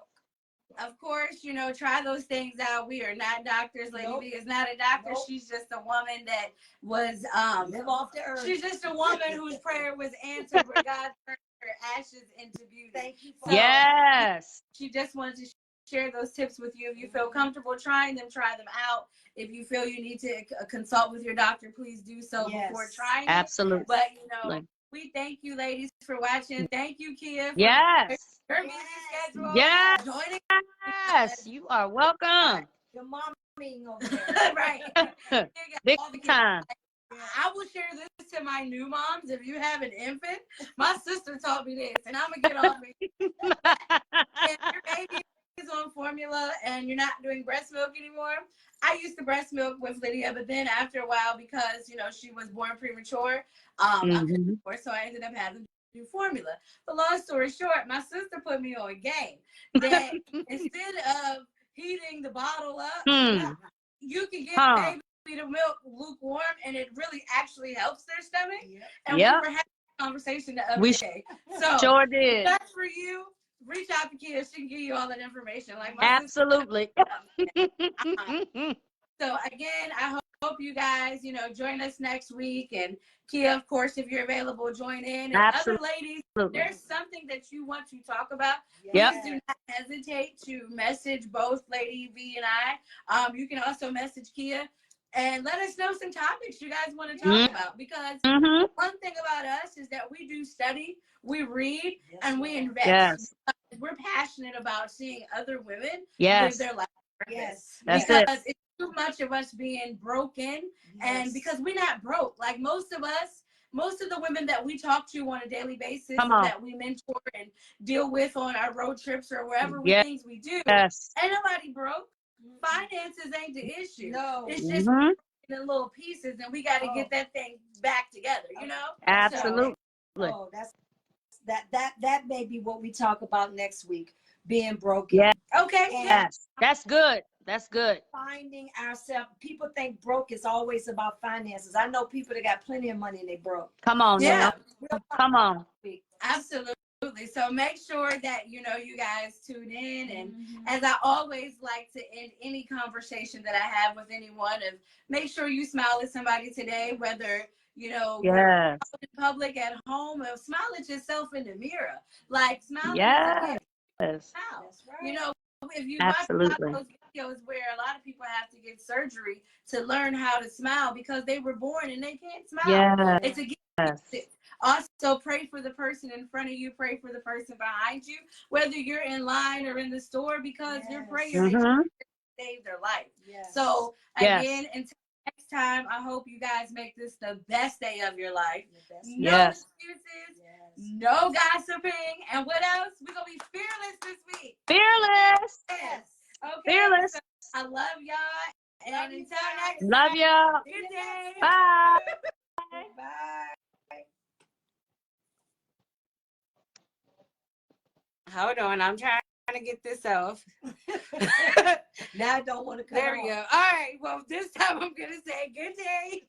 of course, you know, try those things out. We are not doctors. Lady V is not a doctor. She's just a woman that was live off the earth. She's just a woman whose prayer was answered where God turned her ashes into beauty. Thank you. Yes. She just wanted to share those tips with you. If you feel comfortable trying them, try them out. If you feel you need to consult with your doctor, please do so before trying Absolutely. it. But, you know, we thank you, ladies, for watching. Thank you, Kia. For yes. your busy schedule. Yes. Joining. Yes. You are welcome. Your mom being over there. Right. Big time. I will share this to my new moms. If you have an infant, my sister taught me this, and I'm going to get off it. If your baby is on formula and you're not doing breast milk anymore, I used to breast milk with Lydia, but then after a while, because, you know, she was born premature, so I ended up having to do formula. But long story short, my sister put me on game that instead of heating the bottle up, you can get baby the milk lukewarm, and it really actually helps their stomach. And we were having a conversation the other day. So sure did. That's for you. Reach out to Kia. She can give you all that information. Like my absolutely. So again, I hope you guys, you know, join us next week. And Kia, of course, if you're available, join in. And other ladies, if there's something that you want to talk about, please do not hesitate to message both Lady V and I. You can also message Kia and let us know some topics you guys want to talk about. Because one thing about us is that we do study, we read, and we invest. Yes. We're passionate about seeing other women yes. live their life. That's because it's too much of us being broken, and because we're not broke. Like most of the women that we talk to on a daily basis, that we mentor and deal with on our road trips or wherever things we do, ain't nobody broke. Finances ain't the issue. No, it's just in little pieces, and we got to get that thing back together. You know, absolutely. So, that may be what we talk about next week. Being broken. Yeah. Okay. Yes. That's good. That's good. Finding ourselves. People think broke is always about finances. I know people that got plenty of money and they broke. Come on. Yeah. Come on. Absolutely. So make sure that, you know, you guys tune in. And as I always like to end any conversation that I have with anyone, of make sure you smile at somebody today, whether, you know, you're in public, at home, or smile at yourself in the mirror. Like, smile at smile. Right. You know, if you watch those videos where a lot of people have to get surgery to learn how to smile because they were born and they can't smile. It's a gift. Also, pray for the person in front of you. Pray for the person behind you, whether you're in line or in the store, because your prayer save their life. So again, until next time, I hope you guys make this the best day of your life. No excuses, no gossiping, and what else? We're gonna be fearless this week. Fearless. Yes. Okay. Fearless. I love y'all. And until next time. Love y'all. Good day. Bye. Bye. Hold on. I'm trying to get this off. Now I don't want to come. There we go. All right. Well, this time I'm going to say good day.